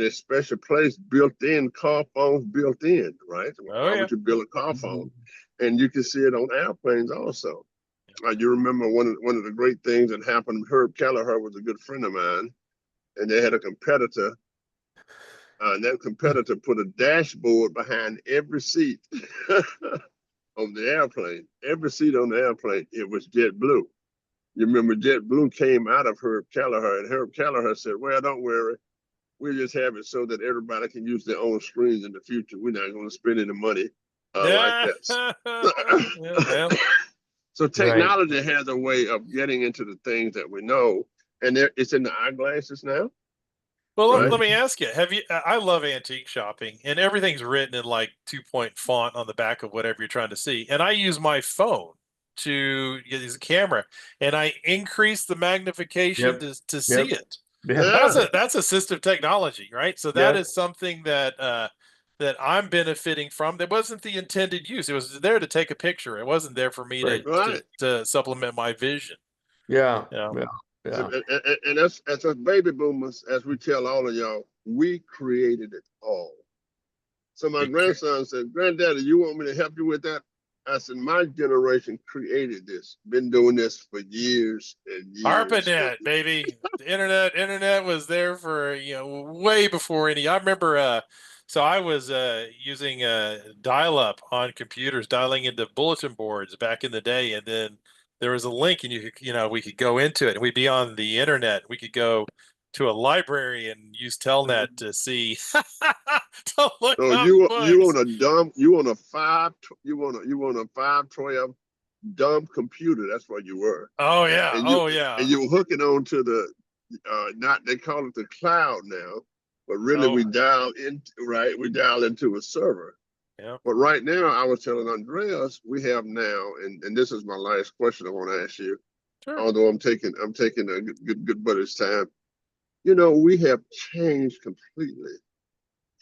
[SPEAKER 2] a special place built in, car phones built in, right?
[SPEAKER 3] Oh
[SPEAKER 2] Why
[SPEAKER 3] yeah.
[SPEAKER 2] would you build a car phone?
[SPEAKER 1] Mhm.
[SPEAKER 2] And you can see it on airplanes also. You remember one of the great things that happened. Herb Kelleher was a good friend of mine, and they had a competitor. And that competitor put a dashboard behind every seat on the airplane. Every seat on the airplane, it was JetBlue. You remember JetBlue came out of Herb Kelleher, and Herb Kelleher said, "Well, don't worry, we just have it so that everybody can use their own screens in the future. We're not going to spend any money like
[SPEAKER 3] Yeah.
[SPEAKER 2] that."
[SPEAKER 3] Well,
[SPEAKER 2] So
[SPEAKER 1] Right.
[SPEAKER 2] technology has a way of getting into the things that we know, and it's in the eyeglasses now,
[SPEAKER 3] well,
[SPEAKER 2] right?
[SPEAKER 3] let me ask you, have you, I love antique shopping and everything's written in like 2-point font on the back of whatever you're trying to see. And I use my phone to use a camera and I increase the magnification
[SPEAKER 1] Yep.
[SPEAKER 3] to see
[SPEAKER 1] Yep.
[SPEAKER 3] it.
[SPEAKER 1] Yeah.
[SPEAKER 2] Yeah,
[SPEAKER 3] That's assistive technology, right? So that
[SPEAKER 1] Yeah.
[SPEAKER 3] is something that I'm benefiting from. That wasn't the intended use. It was there to take a picture. It wasn't there for me
[SPEAKER 1] Right.
[SPEAKER 2] right.
[SPEAKER 3] to supplement my vision.
[SPEAKER 1] Yeah.
[SPEAKER 3] Yeah.
[SPEAKER 1] Yeah. Yeah.
[SPEAKER 2] And as us baby boomers, as we tell all of y'all, we created it all. So my
[SPEAKER 3] You cr-
[SPEAKER 2] grandson said, "Granddaddy, you want me to help you with that?" I said, "My generation created this. Been doing this for years and years."
[SPEAKER 3] ARPANET, baby. The internet was there for, way before any. I remember so I was using dial-up on computers, dialing into bulletin boards back in the day, and then there was a link and we could go into it and we'd be on the internet. We could go to a library and use Telnet to see to look
[SPEAKER 2] So
[SPEAKER 3] up
[SPEAKER 2] you
[SPEAKER 3] books.
[SPEAKER 2] want a dumb you want a five you want a 512 dumb computer. That's what you were,
[SPEAKER 3] Oh yeah.
[SPEAKER 2] and
[SPEAKER 3] Oh yeah.
[SPEAKER 2] you hook it on to the not they call it the cloud now, but really
[SPEAKER 3] Oh
[SPEAKER 2] we dial into a server.
[SPEAKER 3] yeah.
[SPEAKER 2] But right now, I was telling Andreas, we have now, and this is my last question I want to ask you.
[SPEAKER 3] Sure.
[SPEAKER 2] Although I'm taking a good buddy's time. You know, we have changed completely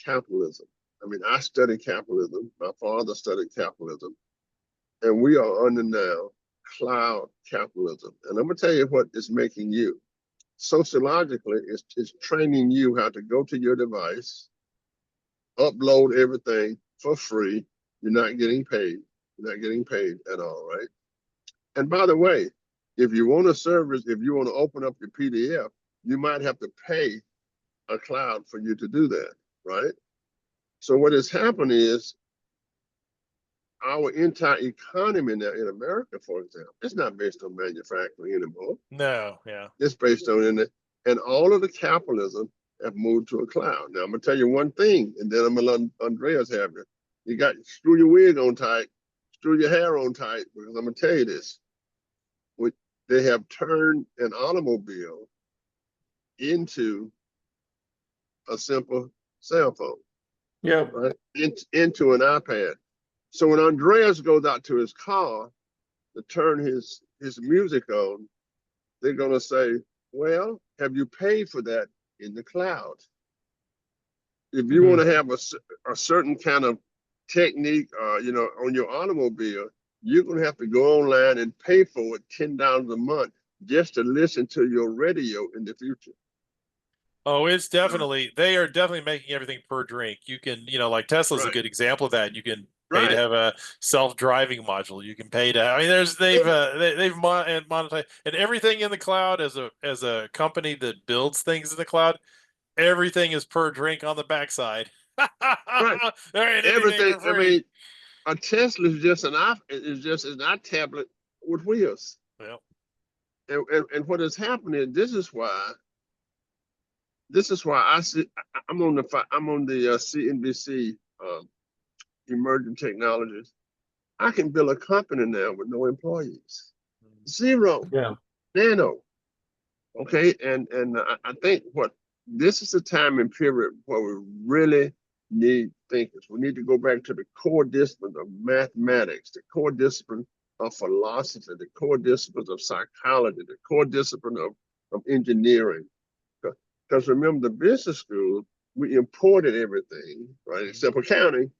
[SPEAKER 2] capitalism. I mean, I studied capitalism. My father studied capitalism, and we are under now cloud capitalism. And I'm gonna tell you what it's making you. Sociologically, it's training you how to go to your device, upload everything for free. You're not getting paid. You're not getting paid at all, right? And by the way, if you want a service, if you want to open up your PDF, you might have to pay a cloud for you to do that, right? So what has happened is our entire economy now in America, for example, it's not based on manufacturing anymore.
[SPEAKER 3] No, yeah.
[SPEAKER 2] It's based on internet. And all of the capitalism have moved to a cloud. Now I'm gonna tell you one thing, and then I'm gonna let Andreas have it. You got screw your wig on tight, screw your hair on tight, because I'm gonna tell you this. They have turned an automobile into a simple cell phone,
[SPEAKER 1] Yep.
[SPEAKER 2] right? Into an iPad. So when Andreas goes out to his car to turn his music on, they're gonna say, "Well, have you paid for that in the cloud?" If you want to have a certain kind of technique, on your automobile, you're going to have to go online and pay for it $10 a month just to listen to your radio in the future.
[SPEAKER 3] Oh, they are definitely making everything per drink. You can, like Tesla's a
[SPEAKER 2] Right,
[SPEAKER 3] good example of that. You can pay to
[SPEAKER 2] right.
[SPEAKER 3] have a self-driving module. You can pay to, I mean, they've monetized and everything in the cloud as a company that builds things in the cloud, everything is per drink on the backside.
[SPEAKER 2] Right.
[SPEAKER 3] There ain't anything
[SPEAKER 2] Everything.
[SPEAKER 3] for
[SPEAKER 2] I
[SPEAKER 3] free.
[SPEAKER 2] mean, a Tesla is just an iTablet with wheels.
[SPEAKER 3] Well,
[SPEAKER 2] And what has happened is this is why I see I'm on the CNBC emerging technologies. I can build a company now with no employees, zero,
[SPEAKER 1] Yeah.
[SPEAKER 2] nano. Okay, and I think what this is a time and period where we really need thinkers. We need to go back to the core discipline of mathematics, the core discipline of philosophy, the core disciplines of psychology, the core discipline of engineering. Because remember, the business school, we imported everything, right? Except accounting.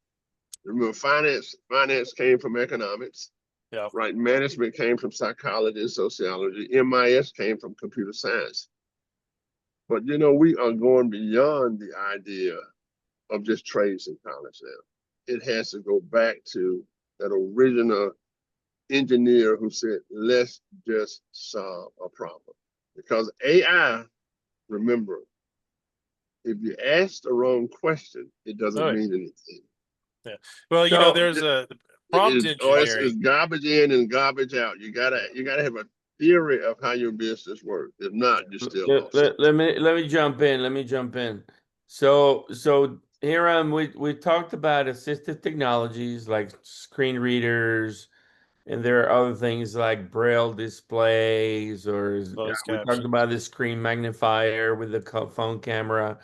[SPEAKER 2] Remember, finance came from economics,
[SPEAKER 3] yeah.
[SPEAKER 2] right? Management came from psychology and sociology. MIS came from computer science. But we are going beyond the idea of just trades in college now. It has to go back to that original engineer who said, let's just solve a problem. Because AI, remember, if you ask the wrong question, it doesn't
[SPEAKER 3] Oh,
[SPEAKER 2] mean anything.
[SPEAKER 3] yeah. Well,
[SPEAKER 1] So
[SPEAKER 3] there's the prompt
[SPEAKER 2] It's
[SPEAKER 3] engineering.
[SPEAKER 2] garbage in and garbage out. You gotta have theory of how your business works. If not, you're still
[SPEAKER 1] Let,
[SPEAKER 2] lost.
[SPEAKER 1] let me jump in. Let me jump in. So Hiram, we talked about assistive technologies like screen readers, and there are other things like braille displays, or
[SPEAKER 3] Closed
[SPEAKER 1] we talked
[SPEAKER 3] captions.
[SPEAKER 1] about the screen magnifier with the phone camera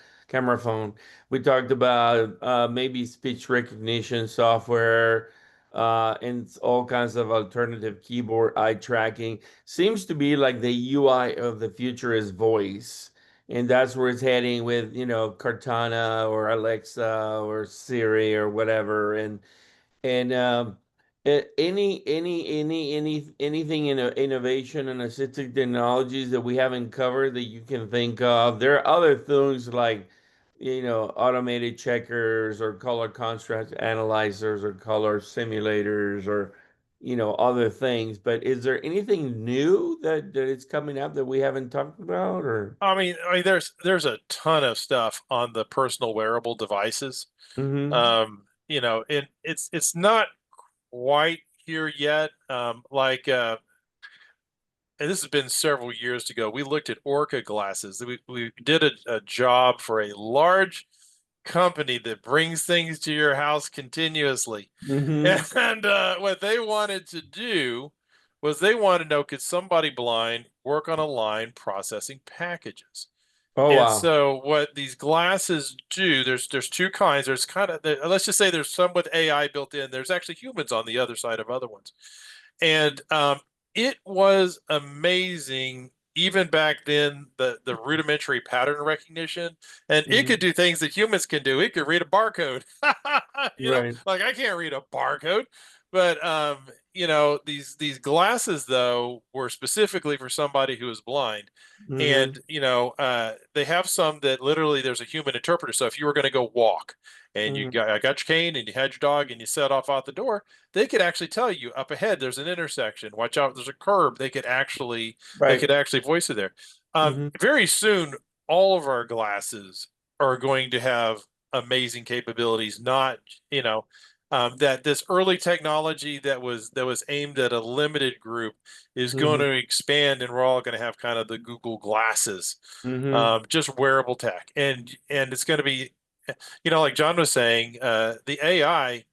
[SPEAKER 1] phone. We talked about maybe speech recognition software, and all kinds of alternative keyboard eye tracking. Seems to be like the UI of the future is voice. And that's where it's heading with, Cortana or Alexa or Siri or whatever. And anything in innovation and assistive technologies that we haven't covered that you can think of. There are other things like, automated checkers or color contrast analyzers or color simulators or, other things. But is there anything new that is coming up that we haven't talked about or?
[SPEAKER 3] There's a ton of stuff on the personal wearable devices.
[SPEAKER 1] Mm-hmm.
[SPEAKER 3] It's not quite here yet. And this has been several years ago. We looked at Orca glasses. We did a job for a large company that brings things to your house continuously.
[SPEAKER 1] Mm-hmm.
[SPEAKER 3] And what they wanted to do was they wanted to know, could somebody blind work on a line processing packages?
[SPEAKER 1] Oh,
[SPEAKER 3] And
[SPEAKER 1] wow.
[SPEAKER 3] so what these glasses do, there's two kinds. There's let's just say there's some with AI built in. There's actually humans on the other side of other ones. And it was amazing even back then, the rudimentary pattern recognition, and it could
[SPEAKER 1] Mhm.
[SPEAKER 3] do things that humans can do. It could read a barcode.
[SPEAKER 1] Right.
[SPEAKER 3] Like I can't read a barcode. But these glasses though were specifically for somebody who is blind.
[SPEAKER 1] Mm-hmm.
[SPEAKER 3] And they have some that literally there's a human interpreter. So if you were going to go walk and
[SPEAKER 1] Mm-hmm.
[SPEAKER 3] I got your cane and you had your dog and you set off out the door, they could actually tell you up ahead there's an intersection. Watch out, there's a curb. They
[SPEAKER 1] Right.
[SPEAKER 3] could actually voice it there.
[SPEAKER 1] Mm-hmm.
[SPEAKER 3] Very soon, all of our glasses are going to have amazing capabilities. Not that this early technology that was aimed at a limited group is going
[SPEAKER 1] Mm-hmm.
[SPEAKER 3] to expand, and we're all going to have kind of the Google glasses,
[SPEAKER 1] Mm-hmm.
[SPEAKER 3] just wearable tech, and it's going to be, like John was saying, the AI,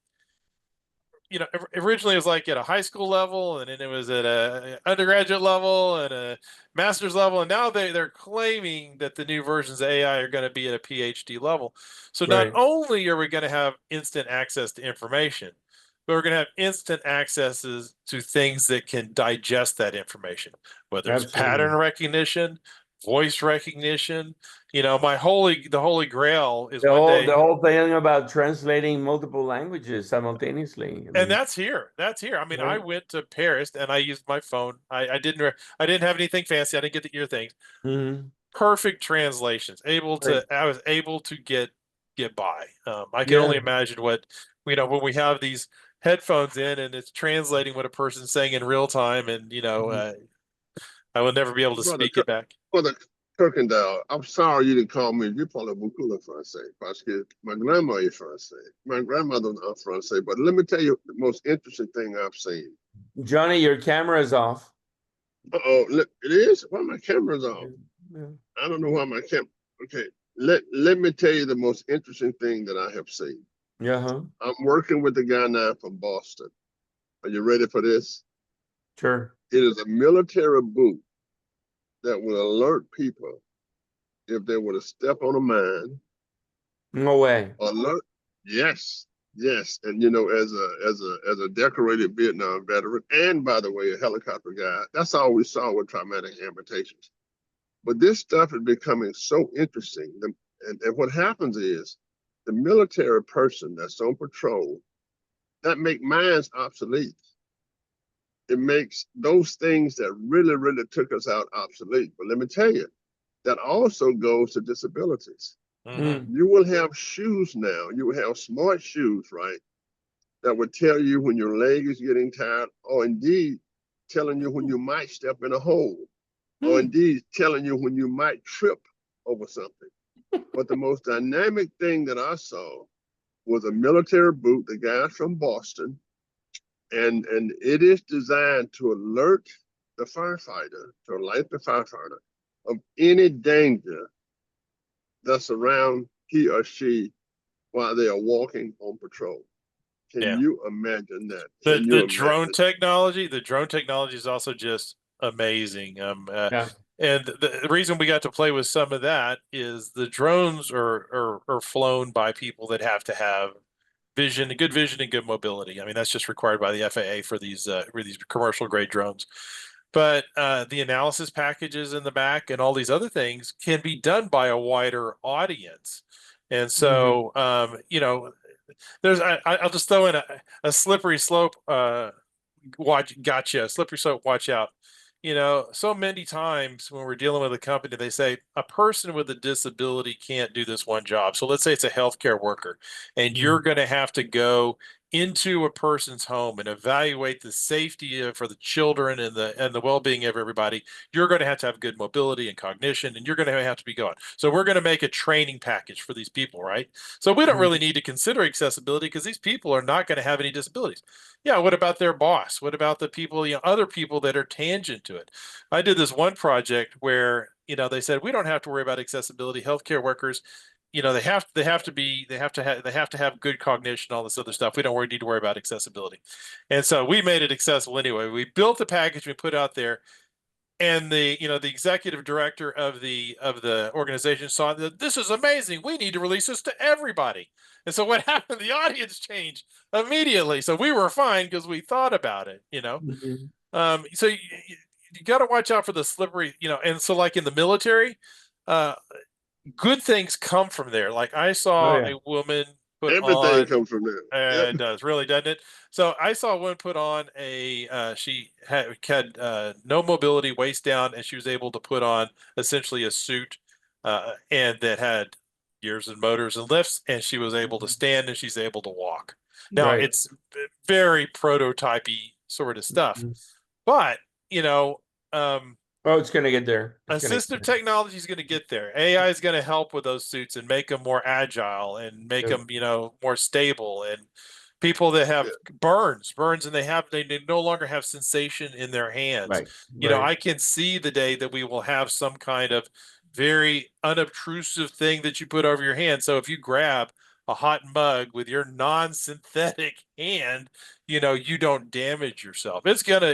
[SPEAKER 3] originally it was like at a high school level, and then it was at a undergraduate level and a master's level, and now they're claiming that the new versions of AI are going to be at a PhD level. So not
[SPEAKER 1] Right.
[SPEAKER 3] only are we going to have instant access to information, but we're going to have instant accesses to things that can digest that information, whether it's pattern
[SPEAKER 1] Absolutely.
[SPEAKER 3] recognition, voice recognition. The holy grail is
[SPEAKER 1] The
[SPEAKER 3] one
[SPEAKER 1] whole
[SPEAKER 3] day.
[SPEAKER 1] the whole thing about translating multiple languages simultaneously. I
[SPEAKER 3] And
[SPEAKER 1] mean,
[SPEAKER 3] that's here. That's here. I mean, I
[SPEAKER 1] right.
[SPEAKER 3] went to Paris and I used my phone. I didn't have anything fancy. I didn't get the ear things.
[SPEAKER 1] Mm-hmm.
[SPEAKER 3] Perfect translations.
[SPEAKER 1] Right.
[SPEAKER 3] I was able to get by. I can only
[SPEAKER 1] Yeah.
[SPEAKER 3] imagine what, when we have these headphones in and it's translating what a person's saying in real time, and
[SPEAKER 1] Mhm.
[SPEAKER 3] I will never be able to
[SPEAKER 2] Brother,
[SPEAKER 3] speak it back.
[SPEAKER 2] Brother Kuykendall, I'm sorry you didn't call me. You parles beaucoup le français. Parce que my grandma is français. My grandmother not français. But let me tell you the most interesting thing I've seen.
[SPEAKER 1] Johnny, your camera is off.
[SPEAKER 2] Uh-oh, look, it is? Why my camera's
[SPEAKER 1] Yeah.
[SPEAKER 2] off?
[SPEAKER 1] Yeah.
[SPEAKER 2] I don't know why my camera. Okay, let me tell you the most interesting thing that I have seen.
[SPEAKER 1] Uh-huh.
[SPEAKER 2] I'm working with a guy now from Boston. Are you ready for this?
[SPEAKER 1] Sure.
[SPEAKER 2] It is a military boot that will alert people if they were to step on a mine.
[SPEAKER 1] No way.
[SPEAKER 2] Alert. Yes, yes. And as a decorated Vietnam veteran, and by the way, a helicopter guy, that's all we saw with traumatic amputations. But this stuff is becoming so interesting. And what happens is the military person that's on patrol, that make mines obsolete. It makes those things that really, really took us out obsolete. But let me tell you, that also goes to disabilities.
[SPEAKER 3] Hmm.
[SPEAKER 1] Mm.
[SPEAKER 2] You will have shoes now. You will have smart shoes, right? That would tell you when your leg is getting tired, or indeed telling you when you might step in a hole, or
[SPEAKER 1] Mm.
[SPEAKER 2] indeed telling you when you might trip over something. But the most dynamic thing that I saw was a military boot, the guy from Boston, and it is designed to alert the firefighter, to alert the firefighter of any danger that's around he or she while they are walking on patrol. Can
[SPEAKER 3] Yeah.
[SPEAKER 2] you imagine that?
[SPEAKER 3] The
[SPEAKER 2] Can you
[SPEAKER 3] the
[SPEAKER 2] imagine?
[SPEAKER 3] drone technology is also just amazing.
[SPEAKER 1] Yeah.
[SPEAKER 3] And the reason we got to play with some of that is the drones are flown by people that have to have good vision and good mobility. I mean, that's just required by the FAA for these commercial grade drones. But the analysis packages in the back and all these other things can be done by a wider audience. And so, I'll just throw in a slippery slope slippery slope, watch out. So many times when we're dealing with a company, they say a person with a disability can't do this one job. So let's say it's a healthcare worker, and you're going to have to go into a person's home and evaluate the safety for the children and the well-being of everybody. You're going to have good mobility and cognition, and you're going to have to be going. So we're going to make a training package for these people, right? So we don't really need to consider accessibility because these people are not going to have any disabilities. Yeah, what about their boss? What about the people, other people that are tangent to it? I did this one project where, they said we don't have to worry about accessibility. Healthcare workers, they have to have good cognition, all this other stuff. We don't need to worry about accessibility. And so we made it accessible anyway. We built the package, we put out there, and the executive director of the organization saw that this is amazing. We need to release this to everybody. And so what happened? The audience changed immediately. So we were fine because we thought about it. So you got to watch out for the slippery, and so like in the military, good things come from there. Like I
[SPEAKER 1] Oh,
[SPEAKER 3] saw
[SPEAKER 1] yeah.
[SPEAKER 3] a woman put
[SPEAKER 2] Everything
[SPEAKER 3] on.
[SPEAKER 2] comes from there.
[SPEAKER 3] It does, really, doesn't it? So I saw one put on she had no mobility, waist down, and she was able to put on essentially a suit, and that had gears and motors and lifts, and she was able to stand and she's able to walk. Now
[SPEAKER 1] Right.
[SPEAKER 3] it's very prototypey sort of stuff,
[SPEAKER 1] Mhm.
[SPEAKER 3] but um,
[SPEAKER 1] Oh, it's gonna get there. It's gonna get
[SPEAKER 3] assistive
[SPEAKER 1] there.
[SPEAKER 3] technology is going to get there. AI is going to help with those suits and make them more agile and make
[SPEAKER 1] Yeah.
[SPEAKER 3] them, more stable. And people that have burns, and they no longer have sensation in their hands.
[SPEAKER 1] Right. Right.
[SPEAKER 3] I can see the day that we will have some kind of very unobtrusive thing that you put over your hand. So if you grab a hot mug with your non-synthetic hand, you don't damage yourself. It's gonna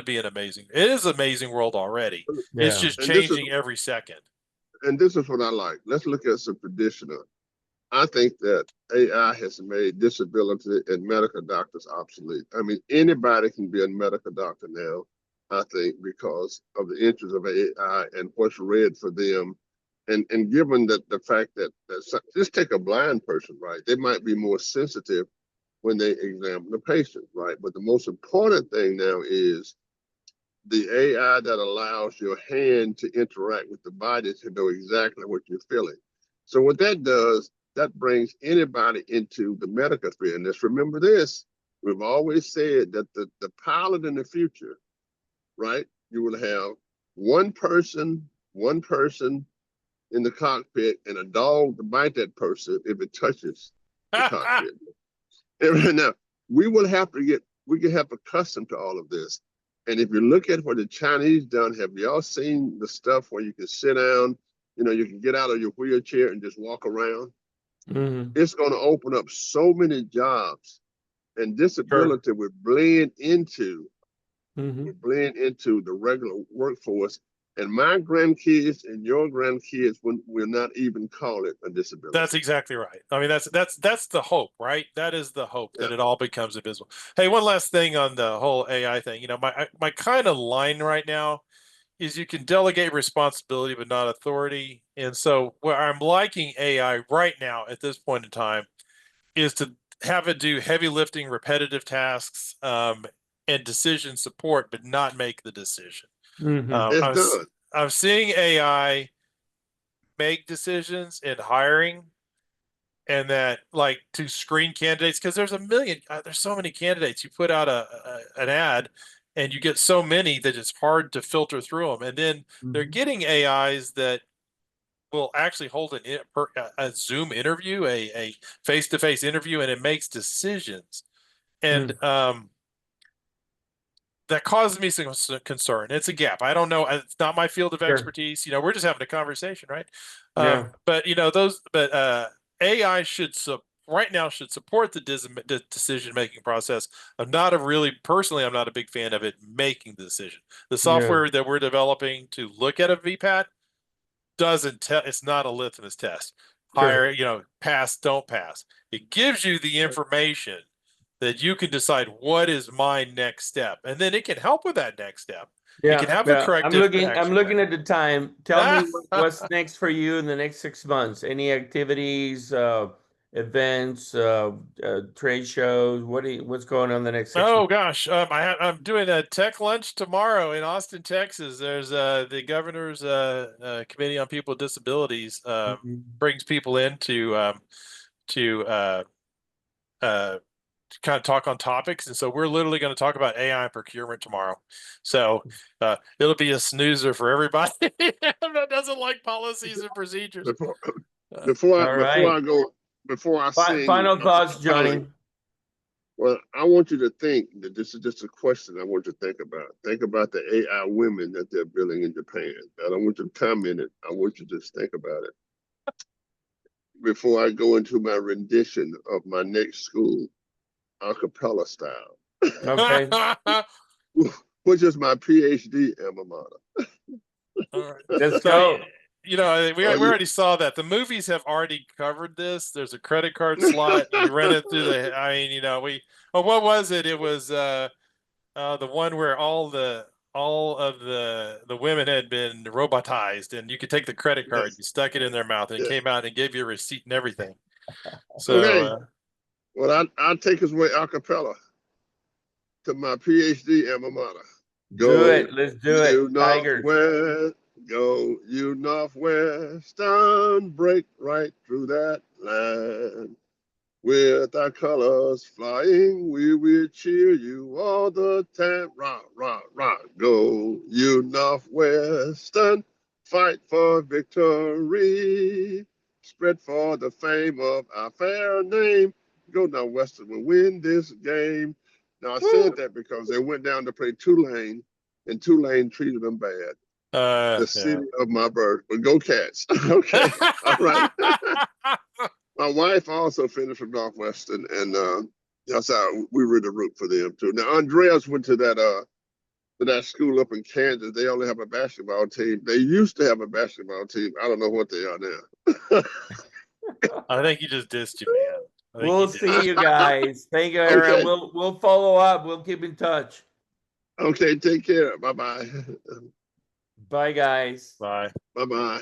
[SPEAKER 3] be it is an amazing world already. It's
[SPEAKER 1] Yeah.
[SPEAKER 3] just
[SPEAKER 2] And this is
[SPEAKER 3] changing every second.
[SPEAKER 2] what I like. Let's look at some traditional. I think that AI has made disability and medical doctors obsolete. I mean, anybody can be a medical doctor now, I think, because of the interest of AI and what's read for them. And given that the fact that just take a blind person, right? They might be more sensitive when they examine the patient, right? But the most important thing now is the AI that allows your hand to interact with the body to know exactly what you're feeling. So what that does, that brings anybody into the medical field. And let's remember this, we've always said that the pilot in the future, right? You will have one person in the cockpit and a dog to bite that person if it touches the cockpit. Now, we can have accustomed to all of this. And if you look at what the Chinese done, have y'all seen the stuff where you can sit down, you can get out of your wheelchair and just walk around? It's going to open up so many jobs, and
[SPEAKER 1] Sure.
[SPEAKER 2] disability would blend into the regular workforce. And my grandkids and your grandkids will not even call it a disability.
[SPEAKER 3] That's exactly right. I mean, that's the hope, right? That is the hope
[SPEAKER 2] Yeah.
[SPEAKER 3] that it all becomes invisible. Hey, one last thing on the whole AI thing. My kind of line right now is you can delegate responsibility but not authority. And so where I'm liking AI right now at this point in time is to have it do heavy lifting, repetitive tasks, and decision support, but not make the decision. Um,
[SPEAKER 2] It's
[SPEAKER 3] I'm
[SPEAKER 2] done.
[SPEAKER 3] I'm seeing AI make decisions in hiring, and that like to screen candidates because there's so many candidates. You put out an ad and you get so many that it's hard to filter through them, and then they're getting AIs that will actually hold a Zoom interview, a face-to-face interview, and it makes decisions. And that causes me some concern. It's a gap. I don't know. It's not my field of
[SPEAKER 1] Sure.
[SPEAKER 3] expertise. We're just having a conversation, right?
[SPEAKER 1] Yeah.
[SPEAKER 3] But AI should right now should support the decision making process. I'm not a big fan of it making the decision. The
[SPEAKER 1] Yeah.
[SPEAKER 3] software that we're developing to look at a VPAT doesn't tell. It's not a litmus test.
[SPEAKER 1] Sure.
[SPEAKER 3] Pass, don't pass. It gives you the information that you can decide what is my next step, and then it can help with that next step. It can
[SPEAKER 1] Yeah.
[SPEAKER 3] have a
[SPEAKER 1] Yeah. I'm
[SPEAKER 3] corrective
[SPEAKER 1] looking. I'm
[SPEAKER 3] action
[SPEAKER 1] looking
[SPEAKER 3] plan.
[SPEAKER 1] at the time. Tell me what's next for you in the next 6 months. Any activities, events, trade shows? What's going on the next 6 months?
[SPEAKER 3] Oh gosh, I'm doing a tech lunch tomorrow in Austin, Texas. There's the governor's committee on people with disabilities
[SPEAKER 1] Mhm.
[SPEAKER 3] brings people in to kind of talk on topics, and so we're literally going to talk about AI and procurement tomorrow. So it'll be a snoozer for everybody that doesn't like policies and procedures.
[SPEAKER 2] Before
[SPEAKER 3] Uh,
[SPEAKER 2] before
[SPEAKER 1] All
[SPEAKER 2] I
[SPEAKER 1] right.
[SPEAKER 2] go, before I sing,
[SPEAKER 1] Final thoughts,
[SPEAKER 2] finally,
[SPEAKER 1] Johnny.
[SPEAKER 2] well, I want you to think that this is just a question I want you to think about. Think about the AI women that they're building in Japan. I don't want you to comment it. I want you to just think about it before I go into my rendition of my next school a cappella style,
[SPEAKER 1] Okay.
[SPEAKER 2] which is my PhD alma mater.
[SPEAKER 3] all right.
[SPEAKER 1] Let's
[SPEAKER 3] So,
[SPEAKER 1] go.
[SPEAKER 3] we
[SPEAKER 2] Oh,
[SPEAKER 3] already saw that the movies have already covered this. There's a credit card slot. You run it through the. I mean, what was it? It was the one where all of the women had been robotized, and you could take the credit card,
[SPEAKER 2] yes.
[SPEAKER 3] you stuck it in their mouth, and it
[SPEAKER 2] Yeah.
[SPEAKER 3] came out and gave you a receipt and everything. So,
[SPEAKER 2] Okay. Well, I'll take us away a cappella to my PhD alma mater.
[SPEAKER 1] Do
[SPEAKER 2] Go,
[SPEAKER 1] it. Let's do
[SPEAKER 2] you
[SPEAKER 1] it. Tigers.
[SPEAKER 2] northwest, go, you northwestern, break right through that line. With our colors flying, we will cheer you all the time. Rock, rock, rock, go, you northwestern, fight for victory. Spread for the fame of our fair name. Go Northwestern will win this game. Now I
[SPEAKER 1] Woo.
[SPEAKER 2] said that because they went down to play Tulane, and Tulane treated them bad. The
[SPEAKER 3] yeah.
[SPEAKER 2] city of my birth. But go Cats. Okay. All right. My wife also finished from Northwestern, and that's how we were to root for them too. Now Andreas went to that school up in Kansas. They only have a basketball team. They used to have a basketball team. I don't know what they are now.
[SPEAKER 3] I think you just dissed you, man. I think you
[SPEAKER 1] We'll
[SPEAKER 3] did.
[SPEAKER 1] see you guys. Thank you, Hiram.
[SPEAKER 2] Okay.
[SPEAKER 1] We'll follow up. We'll keep in touch.
[SPEAKER 2] Okay. Take care. Bye bye.
[SPEAKER 1] Bye, guys.
[SPEAKER 3] Bye.
[SPEAKER 2] Bye bye.